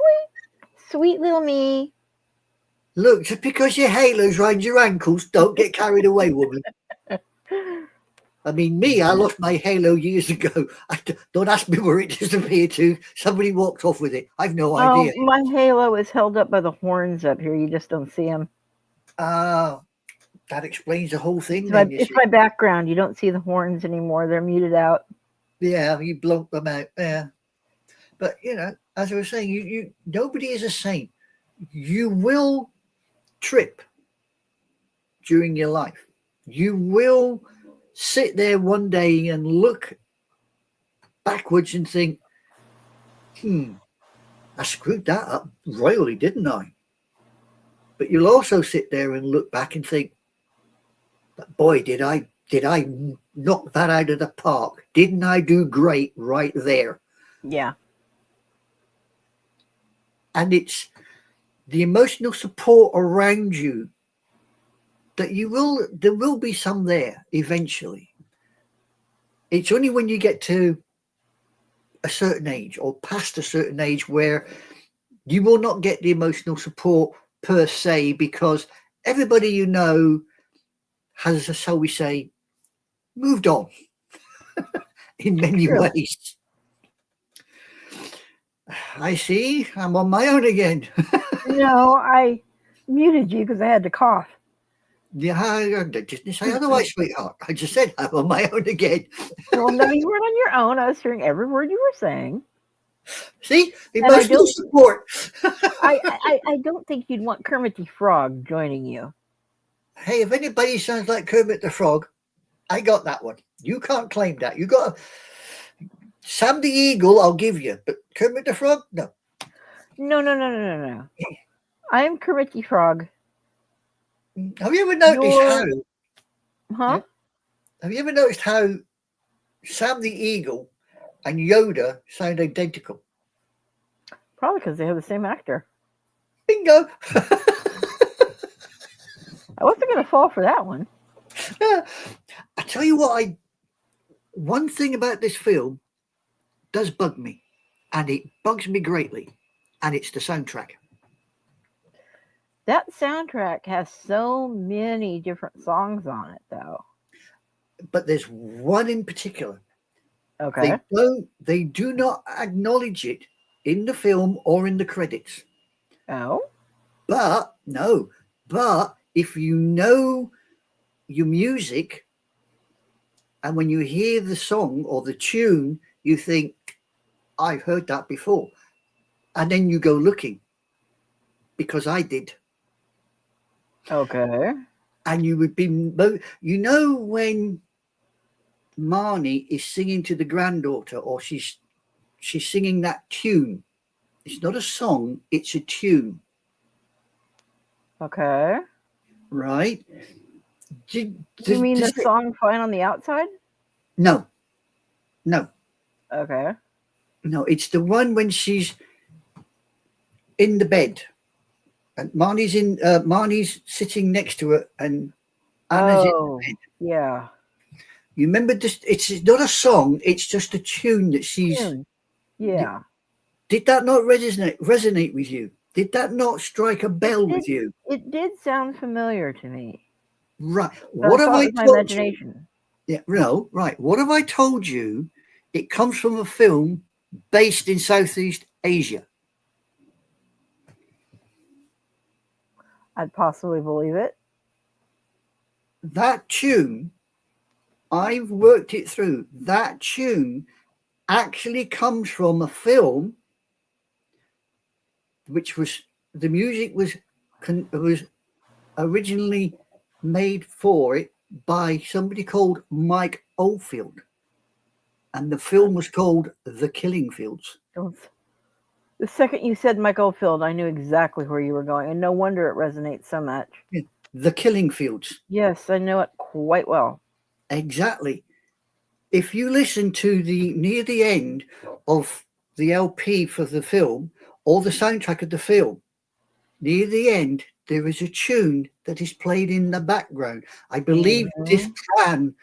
Sweet little me. Look, just because your halo's round your ankles, don't get carried away, woman. I mean, me, I lost my halo years ago. Don't ask me where it disappeared to. Somebody walked off with it. I've no idea. My halo is held up by the horns up here. You just don't see them. Ah, that explains the whole thing It's my then, you it's see. my background. You don't see the horns anymore. They're muted out. Yeah, you blocked them out. Yeah. But, as I was saying, you nobody is a saint. You will trip during your life. You will sit there one day and look backwards and think, I screwed that up royally, didn't I? But you'll also sit there and look back and think, boy, did I knock that out of the park? Didn't I do great right there? Yeah. And it's the emotional support around you that there will be some there eventually. It's only when you get to a certain age or past a certain age where you will not get the emotional support per se, because everybody has, shall we say, moved on in many True. ways. I see. I'm on my own again. No, I muted you because I had to cough. Yeah, I didn't say otherwise, sweetheart. I just said I'm on my own again. Well, no, you weren't on your own. I was hearing every word you were saying. See, And I emotional don't, support. I don't think you'd want Kermit the Frog joining you. Hey, if anybody sounds like Kermit the Frog, I got that one. You can't claim that. You got Sam the Eagle, I'll give you, but Kermit the Frog, no. No. I'm Kermit the Frog. Have you ever noticed how? Huh? Have you ever noticed how Sam the Eagle and Yoda sound identical? Probably because they have the same actor. Bingo. I wasn't going to fall for that one. I tell you what, one thing about this film does bug me, and it bugs me greatly, and it's the soundtrack. That soundtrack has so many different songs on it, though. But there's one in particular. Okay. They do not acknowledge it in the film or in the credits. Oh? But if you know your music, and when you hear the song or the tune, you think, I've heard that before. And then you go looking, because I did. Okay. And you would be, when Marnie is singing to the granddaughter, or she's singing that tune. It's not a song, it's a tune. Okay. Right? You mean the song Fine on the Outside? No. Okay. No, it's the one when she's in the bed. And Marnie's sitting next to her, and Anna's in the bed. Yeah. You remember this? It's not a song, it's just a tune that she's. Yeah. Did that not resonate with you? Did that not strike a bell with you? It did sound familiar to me. Right. What have I told you? Yeah, no, right. What have I told you? It comes from a film based in Southeast Asia. I'd possibly believe it. That tune, I've worked it through. That tune actually comes from a film which was, the music was originally made for it by somebody called Mike Oldfield. And the film was called The Killing Fields. The second you said Mike Oldfield, I knew exactly where you were going, and no wonder it resonates so much. Yeah. The Killing Fields. Yes, I know it quite well. Exactly. If you listen to near the end of the LP for the film, or the soundtrack of the film, near the end, there is a tune that is played in the background. I believe this Pran,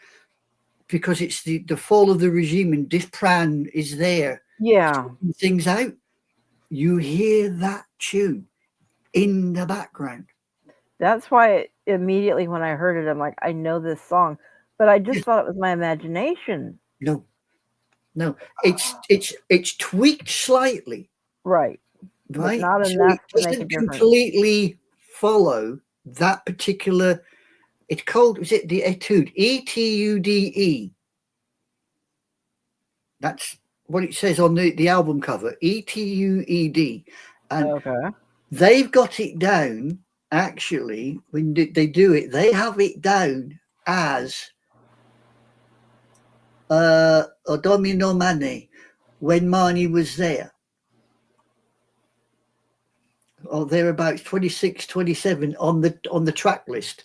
because it's the fall of the regime, and this Pran is there. Yeah. Things out. You hear that tune in the background. That's why immediately when I heard it, I'm like, I know this song, but I just thought it was my imagination. No, it's tweaked slightly. Right. Right. But not so enough it doesn't completely follow that particular. It's called, was it the etude? ETUDE. That's what it says on the album cover. ETUED. And they've got it down, actually, when they do it, they have it down as Domino Mane, when Marnie was there. Or thereabouts, 26, 27 on the track list.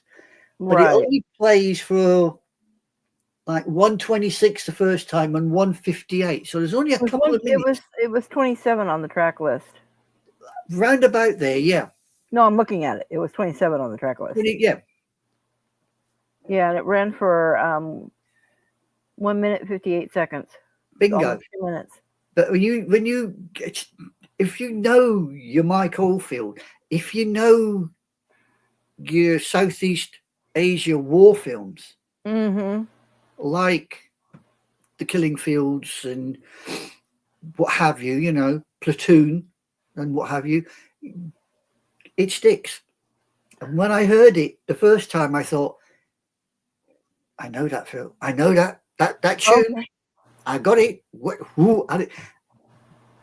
But it only plays for like 126 the first time and 158. So there's only a couple of minutes. It was 27 on the track list. Round about there, yeah. No, I'm looking at it. It was 27 on the track list. Yeah. Yeah, and it ran for 1 minute 58 seconds. Bingo. 2 minutes. But if you know your Mike Oldfield, if you know your Southeast Asia war films, like The Killing Fields and what have you, you know, Platoon and what have you, it sticks. And when I heard it the first time, I thought, I know that film. I know that tune. Okay. I got it.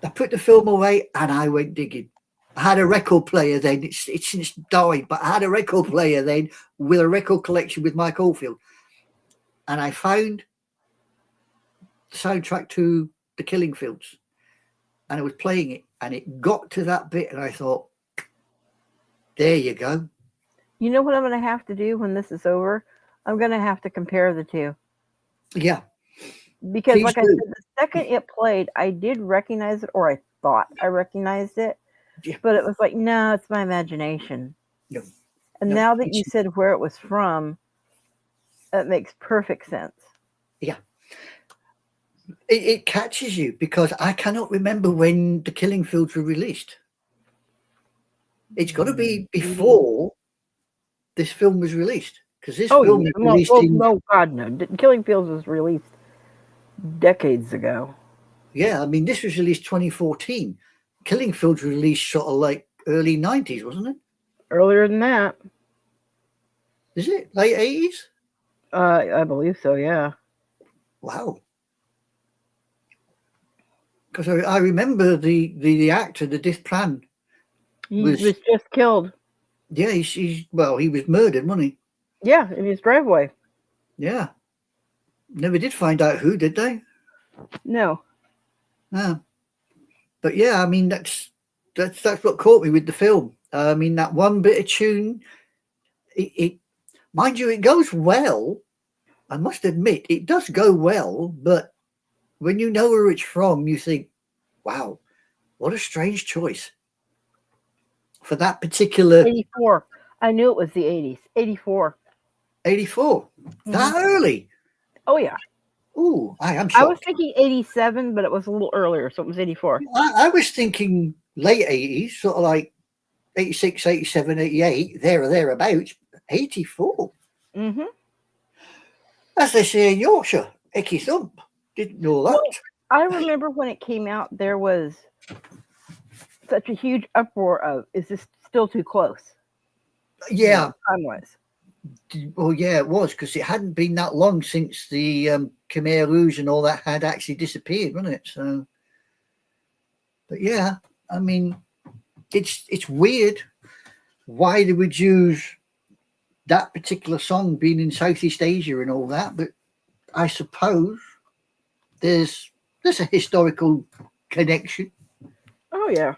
I put the film away and I went digging. I had a record player then. It's since died, but I had a record player then with a record collection with Mike Oldfield. And I found the soundtrack to The Killing Fields. And I was playing it. And it got to that bit. And I thought, there you go. You know what I'm going to have to do when this is over? I'm going to have to compare the two. Yeah. Because, Please like I do. said, the second it played, I did recognize it, or I thought I recognized it. Yeah. But it was like, no, it's my imagination. No. And No, now that you said where it was from, it makes perfect sense. Yeah. It catches you because I cannot remember when The Killing Fields were released. It's got to be before this film was released, because this film was released in... Oh, God, no. Killing Fields was released decades ago. Yeah, I mean, this was released 2014. Killing Fields was released sort of like early 90s, wasn't it? Earlier than that. Is it? Late 80s? I believe so, yeah. Wow. Because I remember the actor, the Diff Plan. He was just killed. Yeah, he was murdered, wasn't he? Yeah, in his driveway. Yeah. Never did find out who, did they? No. No. But yeah, I mean, that's what caught me with the film. I mean, that one bit of tune, it mind you, it goes well. I must admit, it does go well, but when you know where it's from, you think, wow, what a strange choice for that particular... 84. I knew it was the 80s. 84. 84. Mm-hmm. That early? Oh, yeah. Ooh, I am shocked. I was thinking 87, but it was a little earlier, so it was 84. I was thinking late 80s, sort of like 86, 87, 88, there or thereabouts. 84. Mm-hmm. As they say in Yorkshire, icky thump. Didn't know that. Well, I remember when it came out, there was such a huge uproar of, is this still too close? Yeah. Time was. Well, yeah, it was, because it hadn't been that long since the Khmer Rouge and all that had actually disappeared, wasn't it? So, but yeah, I mean, it's weird why they would use that particular song being in Southeast Asia and all that, but I suppose there's a historical connection. Oh, yeah.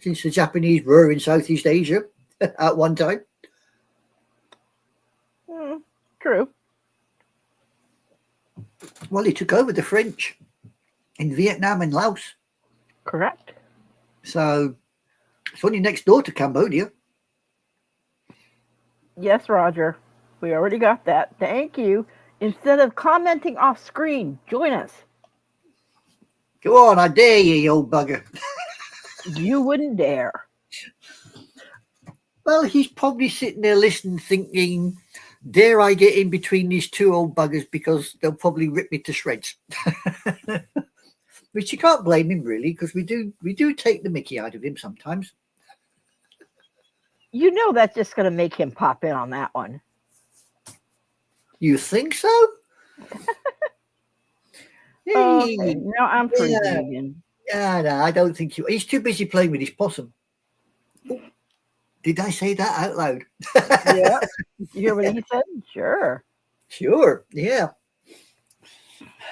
Since the Japanese were in Southeast Asia at one time. True. Well, he took over the French in Vietnam and Laos. Correct. So it's only next door to Cambodia. Yes, Roger. We already got that. Thank you. Instead of commenting off screen, join us. Go on, I dare you, you old bugger. You wouldn't dare. Well, he's probably sitting there listening, thinking, dare I get in between these two old buggers, because they'll probably rip me to shreds. Which you can't blame him, really, because we do take the mickey out of him sometimes. You know that's just going to make him pop in on that one. You think so? Okay, now I'm forgiven. Yeah, no, I don't think he's too busy playing with his possum. Oh, did I say that out loud? Yeah. Did you hear what he said? Sure. Sure, yeah.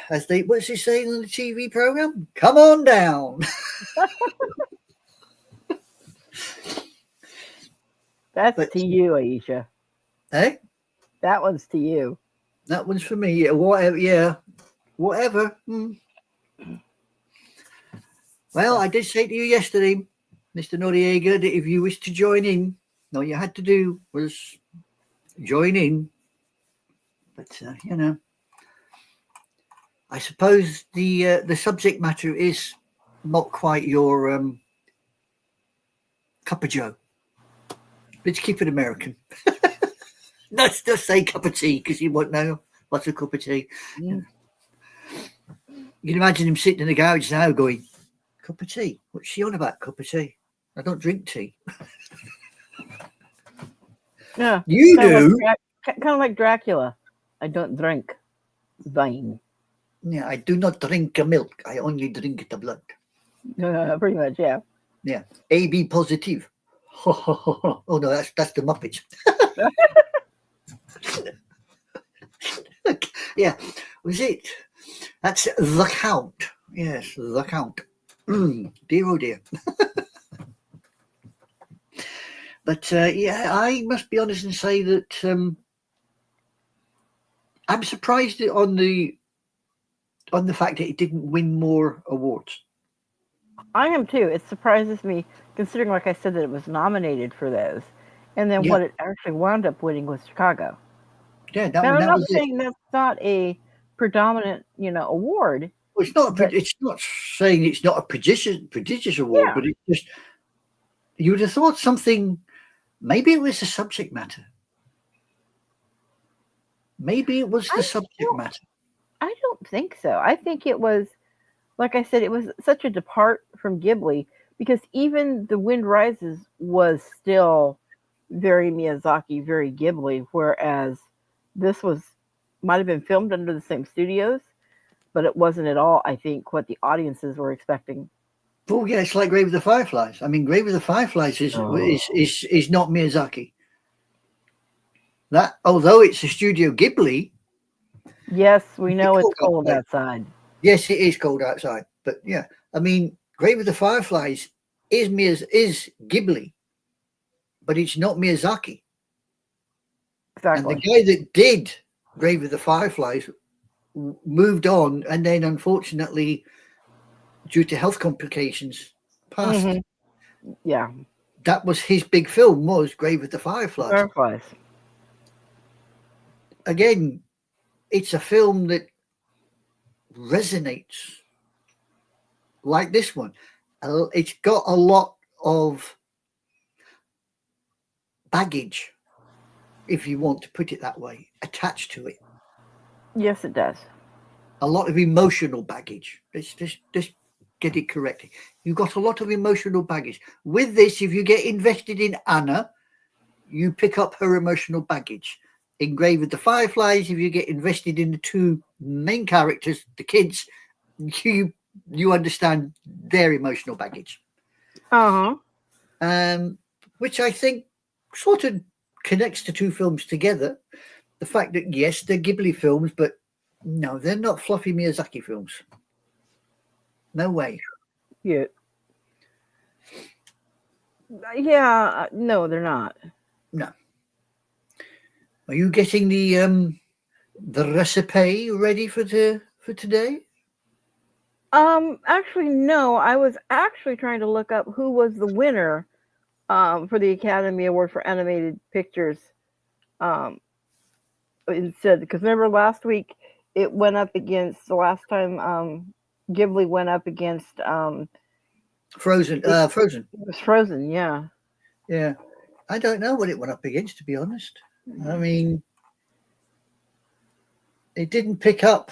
What's he saying on the TV program? Come on down. That's to you, Aisha. Eh? That one's to you. That one's for me. Yeah, whatever. Yeah, whatever. Well, I did say to you yesterday, Mr. Noriega, that if you wish to join in, all you had to do was join in. But you know, I suppose the subject matter is not quite your cup of joe. Let's keep it American. Let's just say cup of tea, because you won't know. What's a cup of tea? Mm. You can imagine him sitting in the garage now going, cup of tea? What's she on about, cup of tea? I don't drink tea. Yeah, You do? kind of like Dracula. I don't drink wine. Yeah, I do not drink milk. I only drink the blood. Pretty much, yeah. Yeah, AB positive. Oh no, that's the Muppets. Yeah, was it? That's the Count. Yes, the Count. Dear oh dear. But yeah, I must be honest and say that I'm surprised on the fact that it didn't win more awards. I am too. It surprises me, considering, like I said, that it was nominated for those, and then Yeah, what it actually wound up winning was Chicago. yeah, Now, I'm that not was it. saying that's not a predominant, award, Well, it's not. but It's not saying it's not a prodigious award, yeah, but it's just you would have thought something. Maybe it was the subject matter. Maybe it was the I subject don't, matter. I don't think so. I think it was, like I said, it was such a depart from Ghibli because even The Wind Rises was still very Miyazaki, very Ghibli, whereas this was might have been filmed under the same studios, but it wasn't at all, I think, what the audiences were expecting. Oh yeah, it's like Grave of the Fireflies. I mean, Grave of the Fireflies is Oh. is not Miyazaki. That although it's a Studio Ghibli, Yes, we it's know it's cold cold outside. outside. Yes, it is cold outside. But yeah, I mean, Grave of the Fireflies is Ghibli, but it's not Miyazaki. And the Exactly. guy that did Grave of the Fireflies moved on, and then unfortunately, due to health complications, passed. Hmm. Yeah, That was his big film, was Grave of the Fireflies. fireflies. Again, it's a film that resonates like this one. It's got a lot of baggage, if you want to put it that way, attached to it. Yes, it does. A lot of emotional baggage. Let's just get it correctly. You've got a lot of emotional baggage. With this, if you get invested in Anna, you pick up her emotional baggage. In Grave of the Fireflies, if you get invested in the two main characters, the kids, you understand their emotional baggage. Uh Which I think sort of connects the two films together. The fact that yes, they're Ghibli films, but no, they're not fluffy Miyazaki films. No way. yeah, yeah. No, they're not. No. Are you getting the recipe ready for today? Actually, no. I was actually trying to look up who was the winner for the Academy Award for Animated Pictures. Um, Instead, because remember last week it went up against the last time Ghibli went up against Frozen. it, Frozen. it was Frozen. Yeah. Yeah. I don't know what it went up against, to be honest. I mean, it didn't pick up.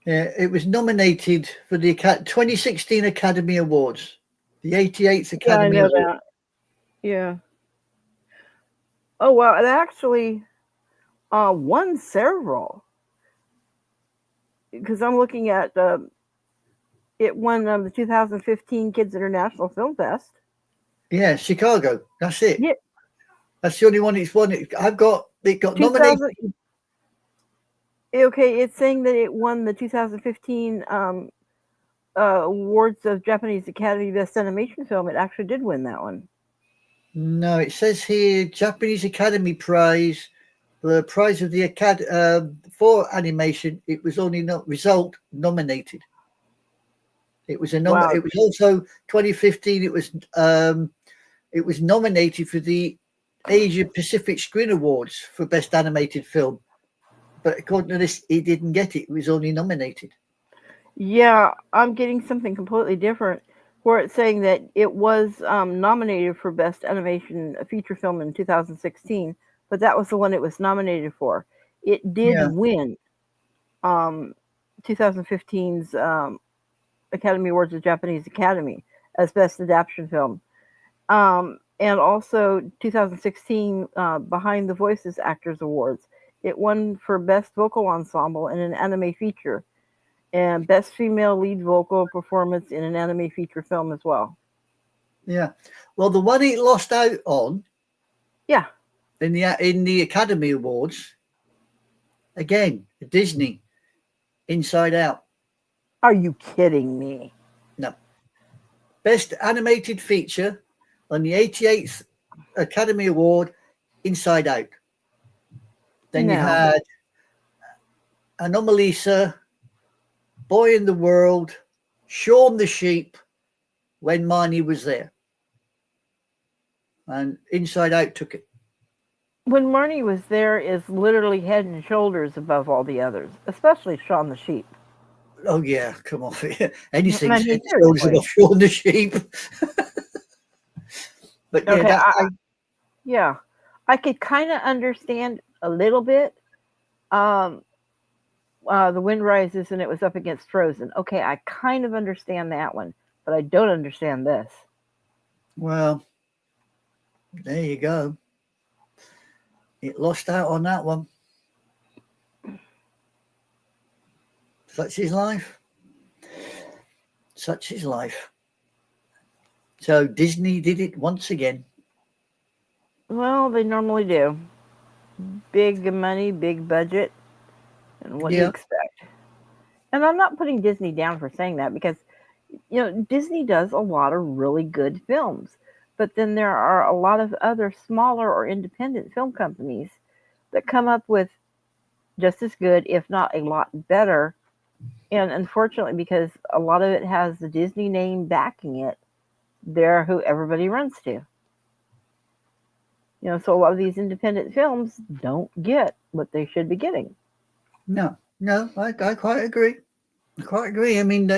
Yeah, it was nominated for the 2016 Academy Awards, the 88th Yeah, I Academy know Award. that. Yeah. Oh well, it actually won several because I'm looking at it won the 2015 Kids International Film Fest. Yeah, Chicago. That's it. Yeah, That's the only one it's won. It got nominated. 2000. Okay, it's saying that it won the 2015 awards of Japanese Academy Best Animation Film. It actually did win that one. No, it says here Japanese Academy Prize, the prize of the Academy for animation. It was only not result nominated. It was a Wow. It was also 2015. It was nominated for the Asia Pacific Screen Awards for Best Animated Film, but according to this, it didn't get it. It was only nominated. Yeah, I'm getting something completely different where it's saying that it was nominated for Best Animation Feature Film in 2016, but that was the one it was nominated for. It did Yeah. win 2015's Academy Awards of Japanese Academy as Best Adaptation Film. And also 2016 Behind the Voices Actors Awards. It won for Best Vocal Ensemble in an Anime Feature and Best Female Lead Vocal Performance in an Anime Feature Film as well. Yeah. Well, the one it lost out on, yeah, in the Academy Awards, again, Disney, Inside Out. Are you kidding me? No. Best Animated Feature on the 88th Academy Award, Inside Out. Then you had Anomalisa, Boy in the World, Shaun the Sheep, When Marnie Was There. And Inside Out took it. When Marnie Was There is literally head and shoulders above all the others, especially Shaun the Sheep. Oh, yeah, come on. Anything's I head mean, and shoulders above Shaun the Sheep. But yeah, okay, I could kind of understand a little bit. The Wind Rises and it was up against Frozen. Okay, I kind of understand that one, but I don't understand this. Well, there you go. It lost out on that one. Such is life. Such is life. So Disney did it once again. Well, they normally do. Big money, big budget, and what do you expect? And I'm not putting Disney down for saying that because, Disney does a lot of really good films. But then there are a lot of other smaller or independent film companies that come up with just as good, if not a lot better. And unfortunately, because a lot of it has the Disney name backing it, they're who everybody runs to. So a lot of these independent films don't get what they should be getting. No, I quite agree. I quite agree. I mean,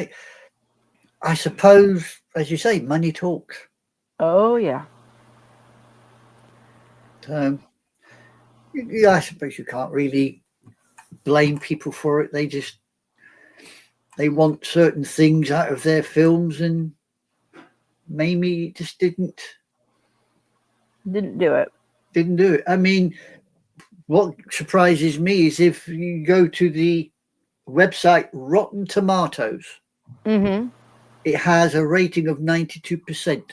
I suppose, as you say, money talks. Oh, yeah. Yeah, I suppose you can't really blame people for it. They want certain things out of their films, and maybe it just didn't do it. Didn't do it. I mean, what surprises me is if you go to the website Rotten Tomatoes, it has a rating of 92%.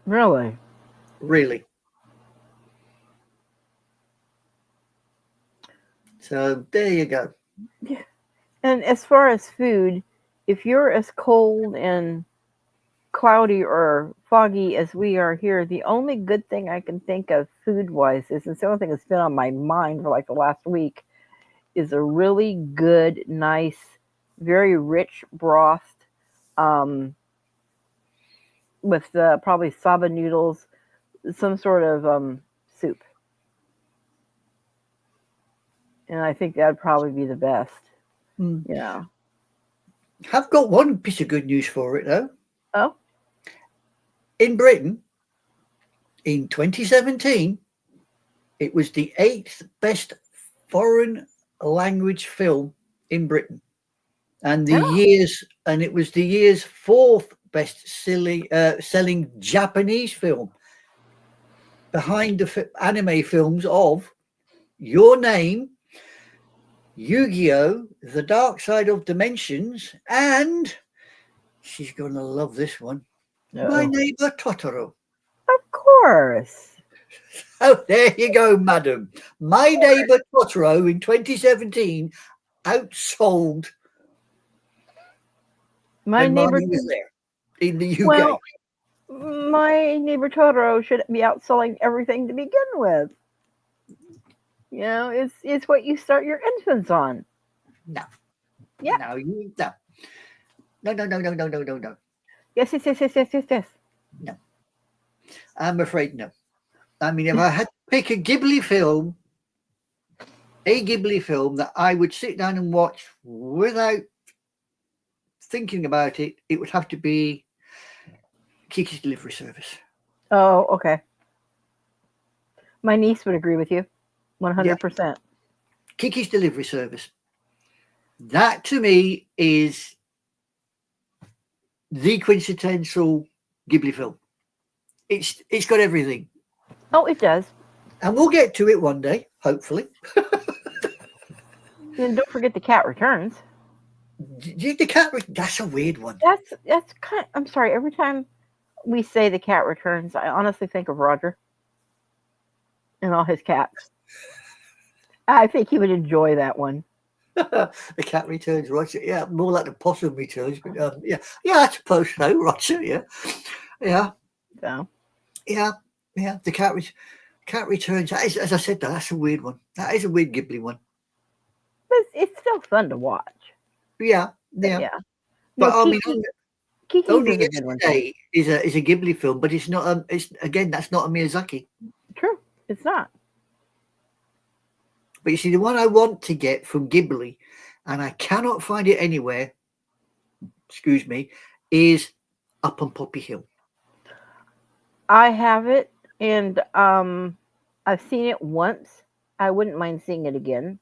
Really? Really. So there you go. Yeah. And as far as food, if you're as cold and cloudy or foggy as we are here, the only good thing I can think of food-wise is, and the only thing that's been on my mind for like the last week, is a really good, nice, very rich broth with probably saba noodles, some sort of soup. And I think that'd probably be the best. Yeah. I've got one piece of good news for it, though. Oh? In Britain, in 2017, it was the 8th best foreign language film in Britain. And it was the year's 4th best selling Japanese film, behind the anime films of Your Name, Yu-Gi-Oh!, The Dark Side of Dimensions, and she's going to love this one, My Neighbor Totoro. Of course. Oh, there you go, madam. My Neighbor Totoro in 2017 outsold My Neighbor Was There in the UK. Well, My Neighbor Totoro should be outselling everything to begin with. It's what you start your infants on. No. Yeah. No. No. Yes. No. I'm afraid no. I mean, if I had to pick a Ghibli film that I would sit down and watch without thinking about it, it would have to be Kiki's Delivery Service. Oh, okay. My niece would agree with you, Yeah, 100%. Kiki's Delivery Service. That to me is the quintessential Ghibli film. It's got everything, Oh, it does. and we'll get to it one day, hopefully. And don't forget the cat returns. The cat. That's a weird one. That's kind. I'm sorry. Every time we say the cat returns, I honestly think of Roger and all his cats. I think he would enjoy that one. The cat returns, Roger. Yeah, more like the possum returns. But yeah, yeah, I suppose so, Roger. Yeah, yeah, So yeah, yeah. The cat returns. That is, as I said, that's a weird one. That is a weird Ghibli one. but it's still fun to watch. Yeah, But yeah. yeah. But No, I mean, Kiki's only is a good one too. yesterday is a Ghibli film, but it's not. It's again, that's not a Miyazaki. True. It's not. But you see, the one I want to get from Ghibli, and I cannot find it anywhere. Excuse me, is Up on Poppy Hill. I have it, and I've seen it once. I wouldn't mind seeing it again,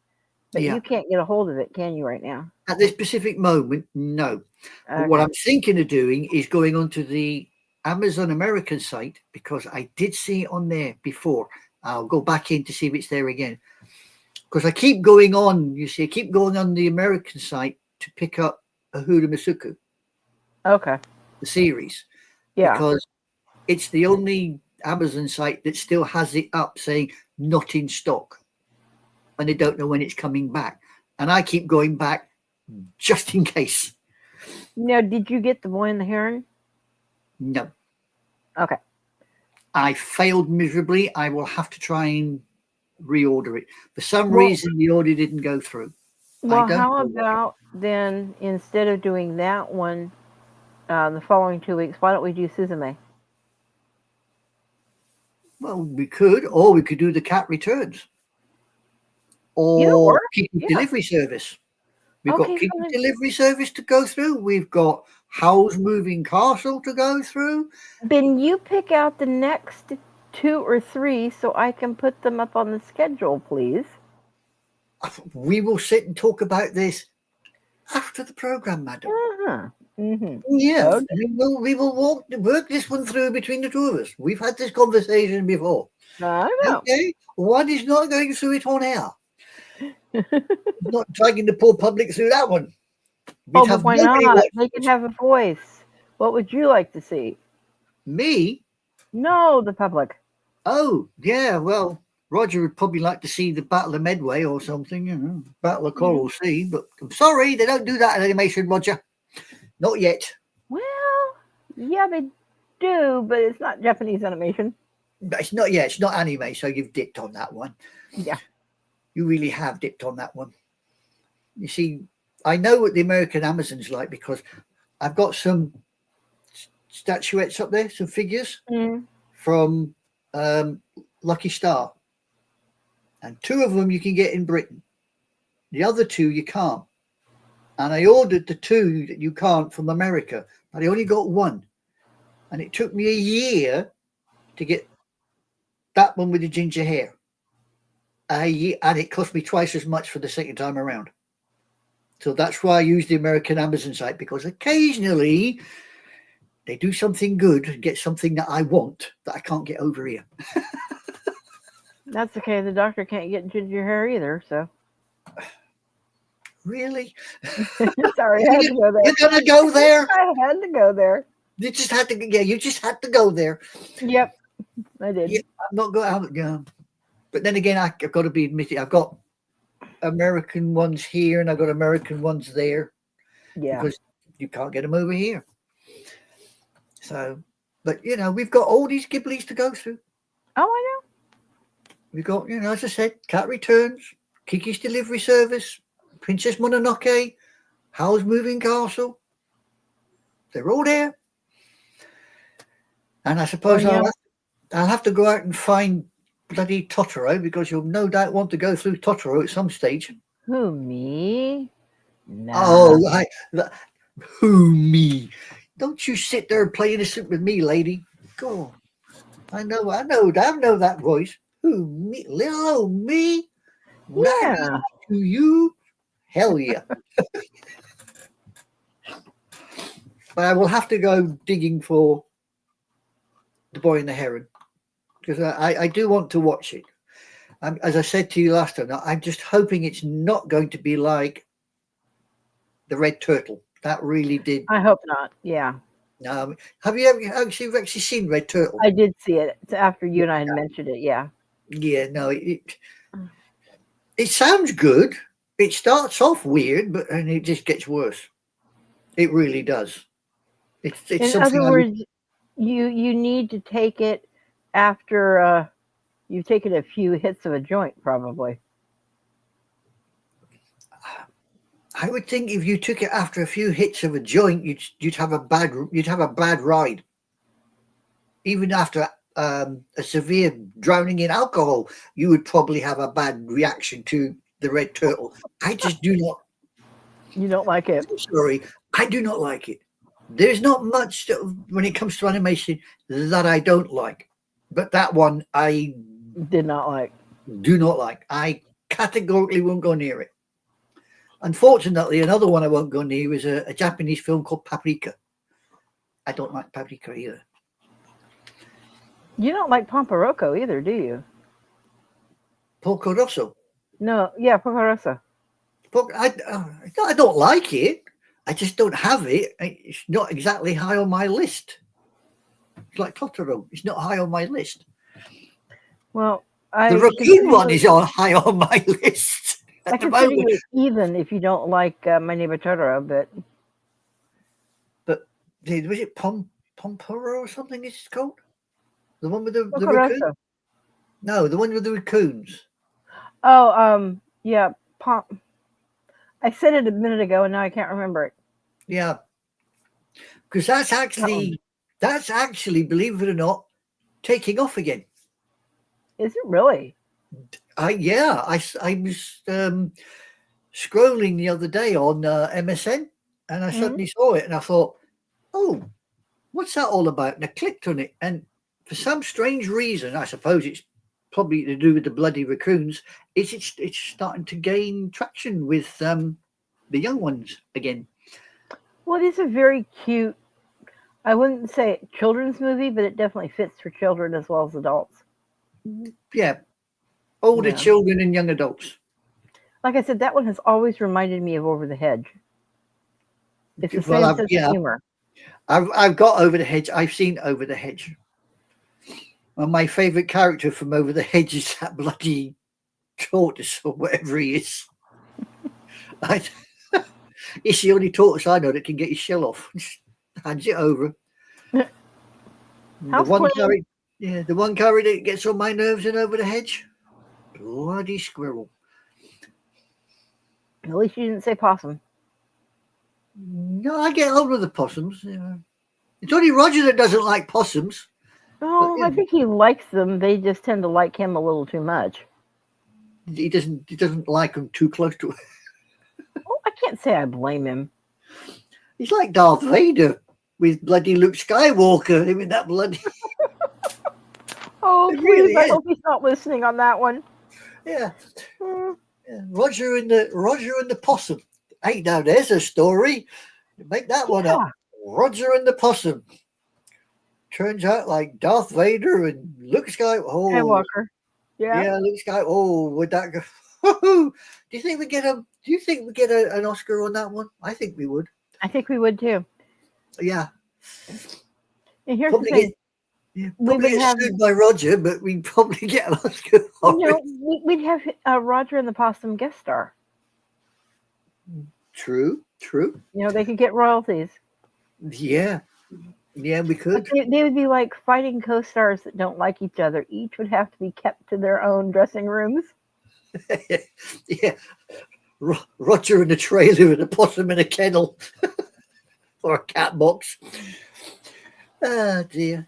but Yeah. you can't get a hold of it, can you, right now? At this specific moment, no. But what Okay. I'm thinking of doing is going onto the Amazon American site because I did see it on there before. I'll go back in to see if it's there again. Because I keep going on, you see, I keep going on the American site to pick up Ahura Masuku, Okay. the series, Yeah. because it's the only Amazon site that still has it up saying not in stock. And they don't know when it's coming back. And I keep going back just in case. Now, did you get the Boy and the Heron? No. Okay. I failed miserably. I will have to try and reorder it. For some Well, reason, the order didn't go through. I well, don't how know why. about then instead of doing that one the following 2 weeks, why don't we do Suzume? Well, we could, or we could do the cat returns, Either or or. Kiki's Yeah. Delivery Service. We've got Okay. Kiki's Delivery Service to go through. We've got Howl's Moving Castle to go through. Then you pick out the next 2 or 3 so I can put them up on the schedule, please. We will sit and talk about this after the program, madam. Uh-huh. Mm-hmm. Yes, Okay. we will work this one through between the two of us. We've had this conversation before. I know. Okay, one is not going through it on air. Not dragging the poor public through that one. We'd Oh, but have why nobody not? watch They can have a voice. What would you like to see? me. No, the public. Oh, yeah, well, Roger would probably like to see the Battle of Medway or something, you know, Battle of Coral Sea, but I'm sorry, they don't do that in animation, Roger. Not yet. Well, yeah, they do, but it's not Japanese animation. But it's not yet. It's not anime, so you've dipped on that one. Yeah. You really have dipped on that one. You see, I know what the American Amazon's like because I've got some statuettes up there, some figures from Lucky Star. And 2 of them you can get in Britain. The other 2 you can't. And I ordered the 2 that you can't from America, but I only got 1. And it took me a year to get that one with the ginger hair. And it cost me twice as much for the second time around. So that's why I use the American Amazon site, because occasionally they do something good and get something that I want that I can't get over here. That's okay. The doctor can't get ginger hair either, so. Really? Sorry, I had to go there. You're going to go there? I had to go there. You just had to, yeah, you just had to go there. Yep, I did. Yeah, I'm not going to, but then again, I've got to be admitted, I've got American ones here and I've got American ones there. Yeah. Because you can't get them over here. So, but you know, we've got all these Ghiblis to go through. Oh, I know. We've got, you know, as I said, Cat Returns, Kiki's Delivery Service, Princess Mononoke, Howl's Moving Castle. They're all there. And I suppose I'll have to go out and find bloody Totoro, because you'll no doubt want to go through Totoro at some stage. Who, me? No. Oh, who, me? Don't you sit there playing innocent with me, lady. Go on. I know that voice. Who, me? Little old me? Yeah. To you? Hell yeah. But I will have to go digging for The Boy and the Heron because I do want to watch it. As I said to you last time, I'm just hoping it's not going to be like The Red Turtle. That really did. I hope not. Yeah. Have you ever actually seen Red Turtle? I did see it. It's after you and I had mentioned it. Yeah. Yeah, no, it sounds good. It starts off weird, and it just gets worse. It really does. It's In something. other words, you need to take it after you've taken a few hits of a joint, probably. I would think if you took it after a few hits of a joint, you'd have a bad ride. Even after a severe drowning in alcohol, you would probably have a bad reaction to The Red Turtle. I just do not. You don't like it? Sorry, I do not like it. There's not much when it comes to animation that I don't like, but that one I did not like. Do not like. I categorically won't go near it. Unfortunately, another one I won't go near is a Japanese film called Paprika. I don't like Paprika either. You don't like Pomporocco either, do you? Porco Rosso. No, yeah, Porco Rosso. I don't like it. I just don't have it. It's not exactly high on my list. It's like Totoro. It's not high on my list. Well, the raccoon one is high on my list. I consider you even if you don't like My Neighbor Totoro, but was it Pomporo or something? It's called the one with the raccoon. No, the one with the raccoons. Oh, yeah, I said it a minute ago, and now I can't remember it. Yeah, because that's actually, believe it or not, taking off again. Is it really? I was scrolling the other day on MSN, and I suddenly saw it, and I thought, oh, what's that all about? And I clicked on it, and for some strange reason, I suppose it's probably to do with the bloody raccoons, it's starting to gain traction with the young ones again. Well, it is a very cute, I wouldn't say children's movie, but it definitely fits for children as well as adults. Yeah. Older children and young adults. Like I said, that one has always reminded me of Over the Hedge. It's the same sense of humor. I've got Over the Hedge. I've seen Over the Hedge. Well, my favourite character from Over the Hedge is that bloody tortoise or whatever he is. It's the only tortoise I know that can get his shell off. Hands it over. The one character that gets on my nerves in Over the Hedge. Bloody squirrel. At least you didn't say possum. No, I get on with the possums. It's only Roger that doesn't like possums. Oh, I think he likes them. They just tend to like him a little too much. He doesn't like them too close to him. Oh, I can't say I blame him. He's like Darth Vader with bloody Luke Skywalker. Him in that bloody. Oh, please! I hope he's not listening on that one. Yeah. Roger and the possum. Hey, now there's a story. Make that one up. Roger and the possum. Turns out like Darth Vader and Luke Skywalker. Yeah, Luke Skywalker. Oh, would that go? Do you think we get an Oscar on that one? I think we would. I think we would too. Yeah. And here's the thing. Probably get sued by Roger, but we'd probably get an Oscar for it. We'd have Roger and the Possum guest star. True. They could get royalties. Yeah, we could. They would be like fighting co-stars that don't like each other. Each would have to be kept to their own dressing rooms. Yeah. Roger in a trailer and a possum in a kennel or a cat box. Oh dear.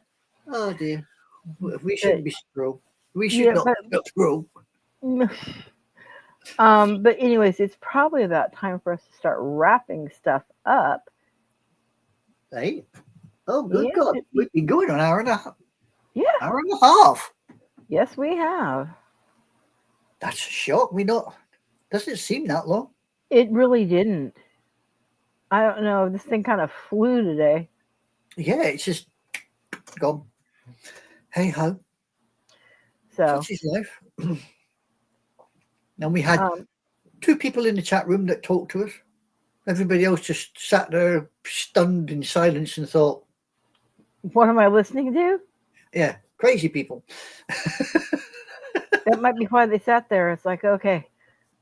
We shouldn't be squirrel. We should not be squirrel. But anyways, it's probably about time for us to start wrapping stuff up. Hey. Oh, good God. We've been going an hour and a half. Yeah. Hour and a half. Yes, we have. That's a shock. We not doesn't seem that long. It really didn't. I don't know. This thing kind of flew today. Yeah, it's just gone. Hey ho, So, such is life. And we had um, 2 people in the chat room that talked to us. Everybody else just sat there stunned in silence and thought, what am I listening to? yeah, crazy people. That might be why they sat there. It's like, okay,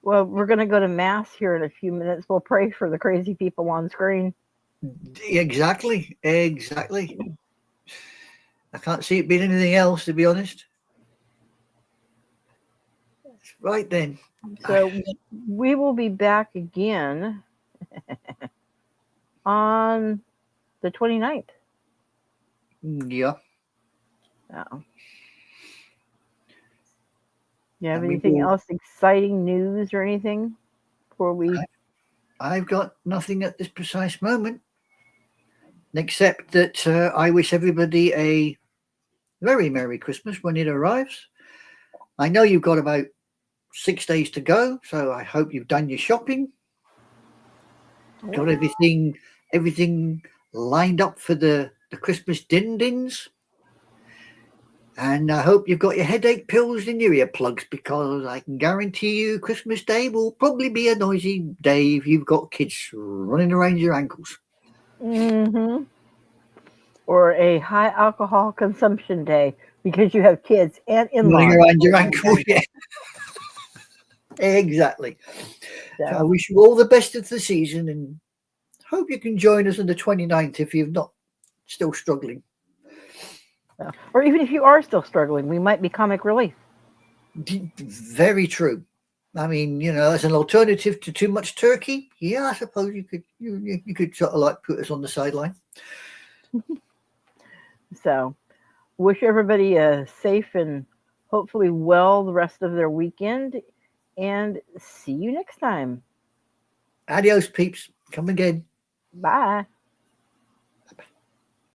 well, we're going to go to mass here in a few minutes. We'll pray for the crazy people on screen. Exactly. I can't see it being anything else, to be honest. Right then. So we will be back again on the 29th. Yeah. Oh. You have And we anything will, else exciting news or anything before we? I've got nothing at this precise moment, except that I wish everybody a very Merry Christmas when it arrives. I know you've got about 6 days to go, so I hope you've done your shopping. Got everything lined up for the Christmas din-dins. And I hope you've got your headache pills and your earplugs, because I can guarantee you Christmas Day will probably be a noisy day if you've got kids running around your ankles. Mm-hmm. Or a high alcohol consumption day because you have kids and in-laws Running around your ankles, yeah. Exactly. So I So, wish you all the best of the season and hope you can join us on the 29th if you're not still struggling. or even if you are still struggling, we might be comic relief. Very true. I mean, as an alternative to too much turkey, yeah, I suppose you could sort of like put us on the sideline. So, wish everybody a safe and hopefully well the rest of their weekend, and see you next time. Adios, peeps. Come again. Bye.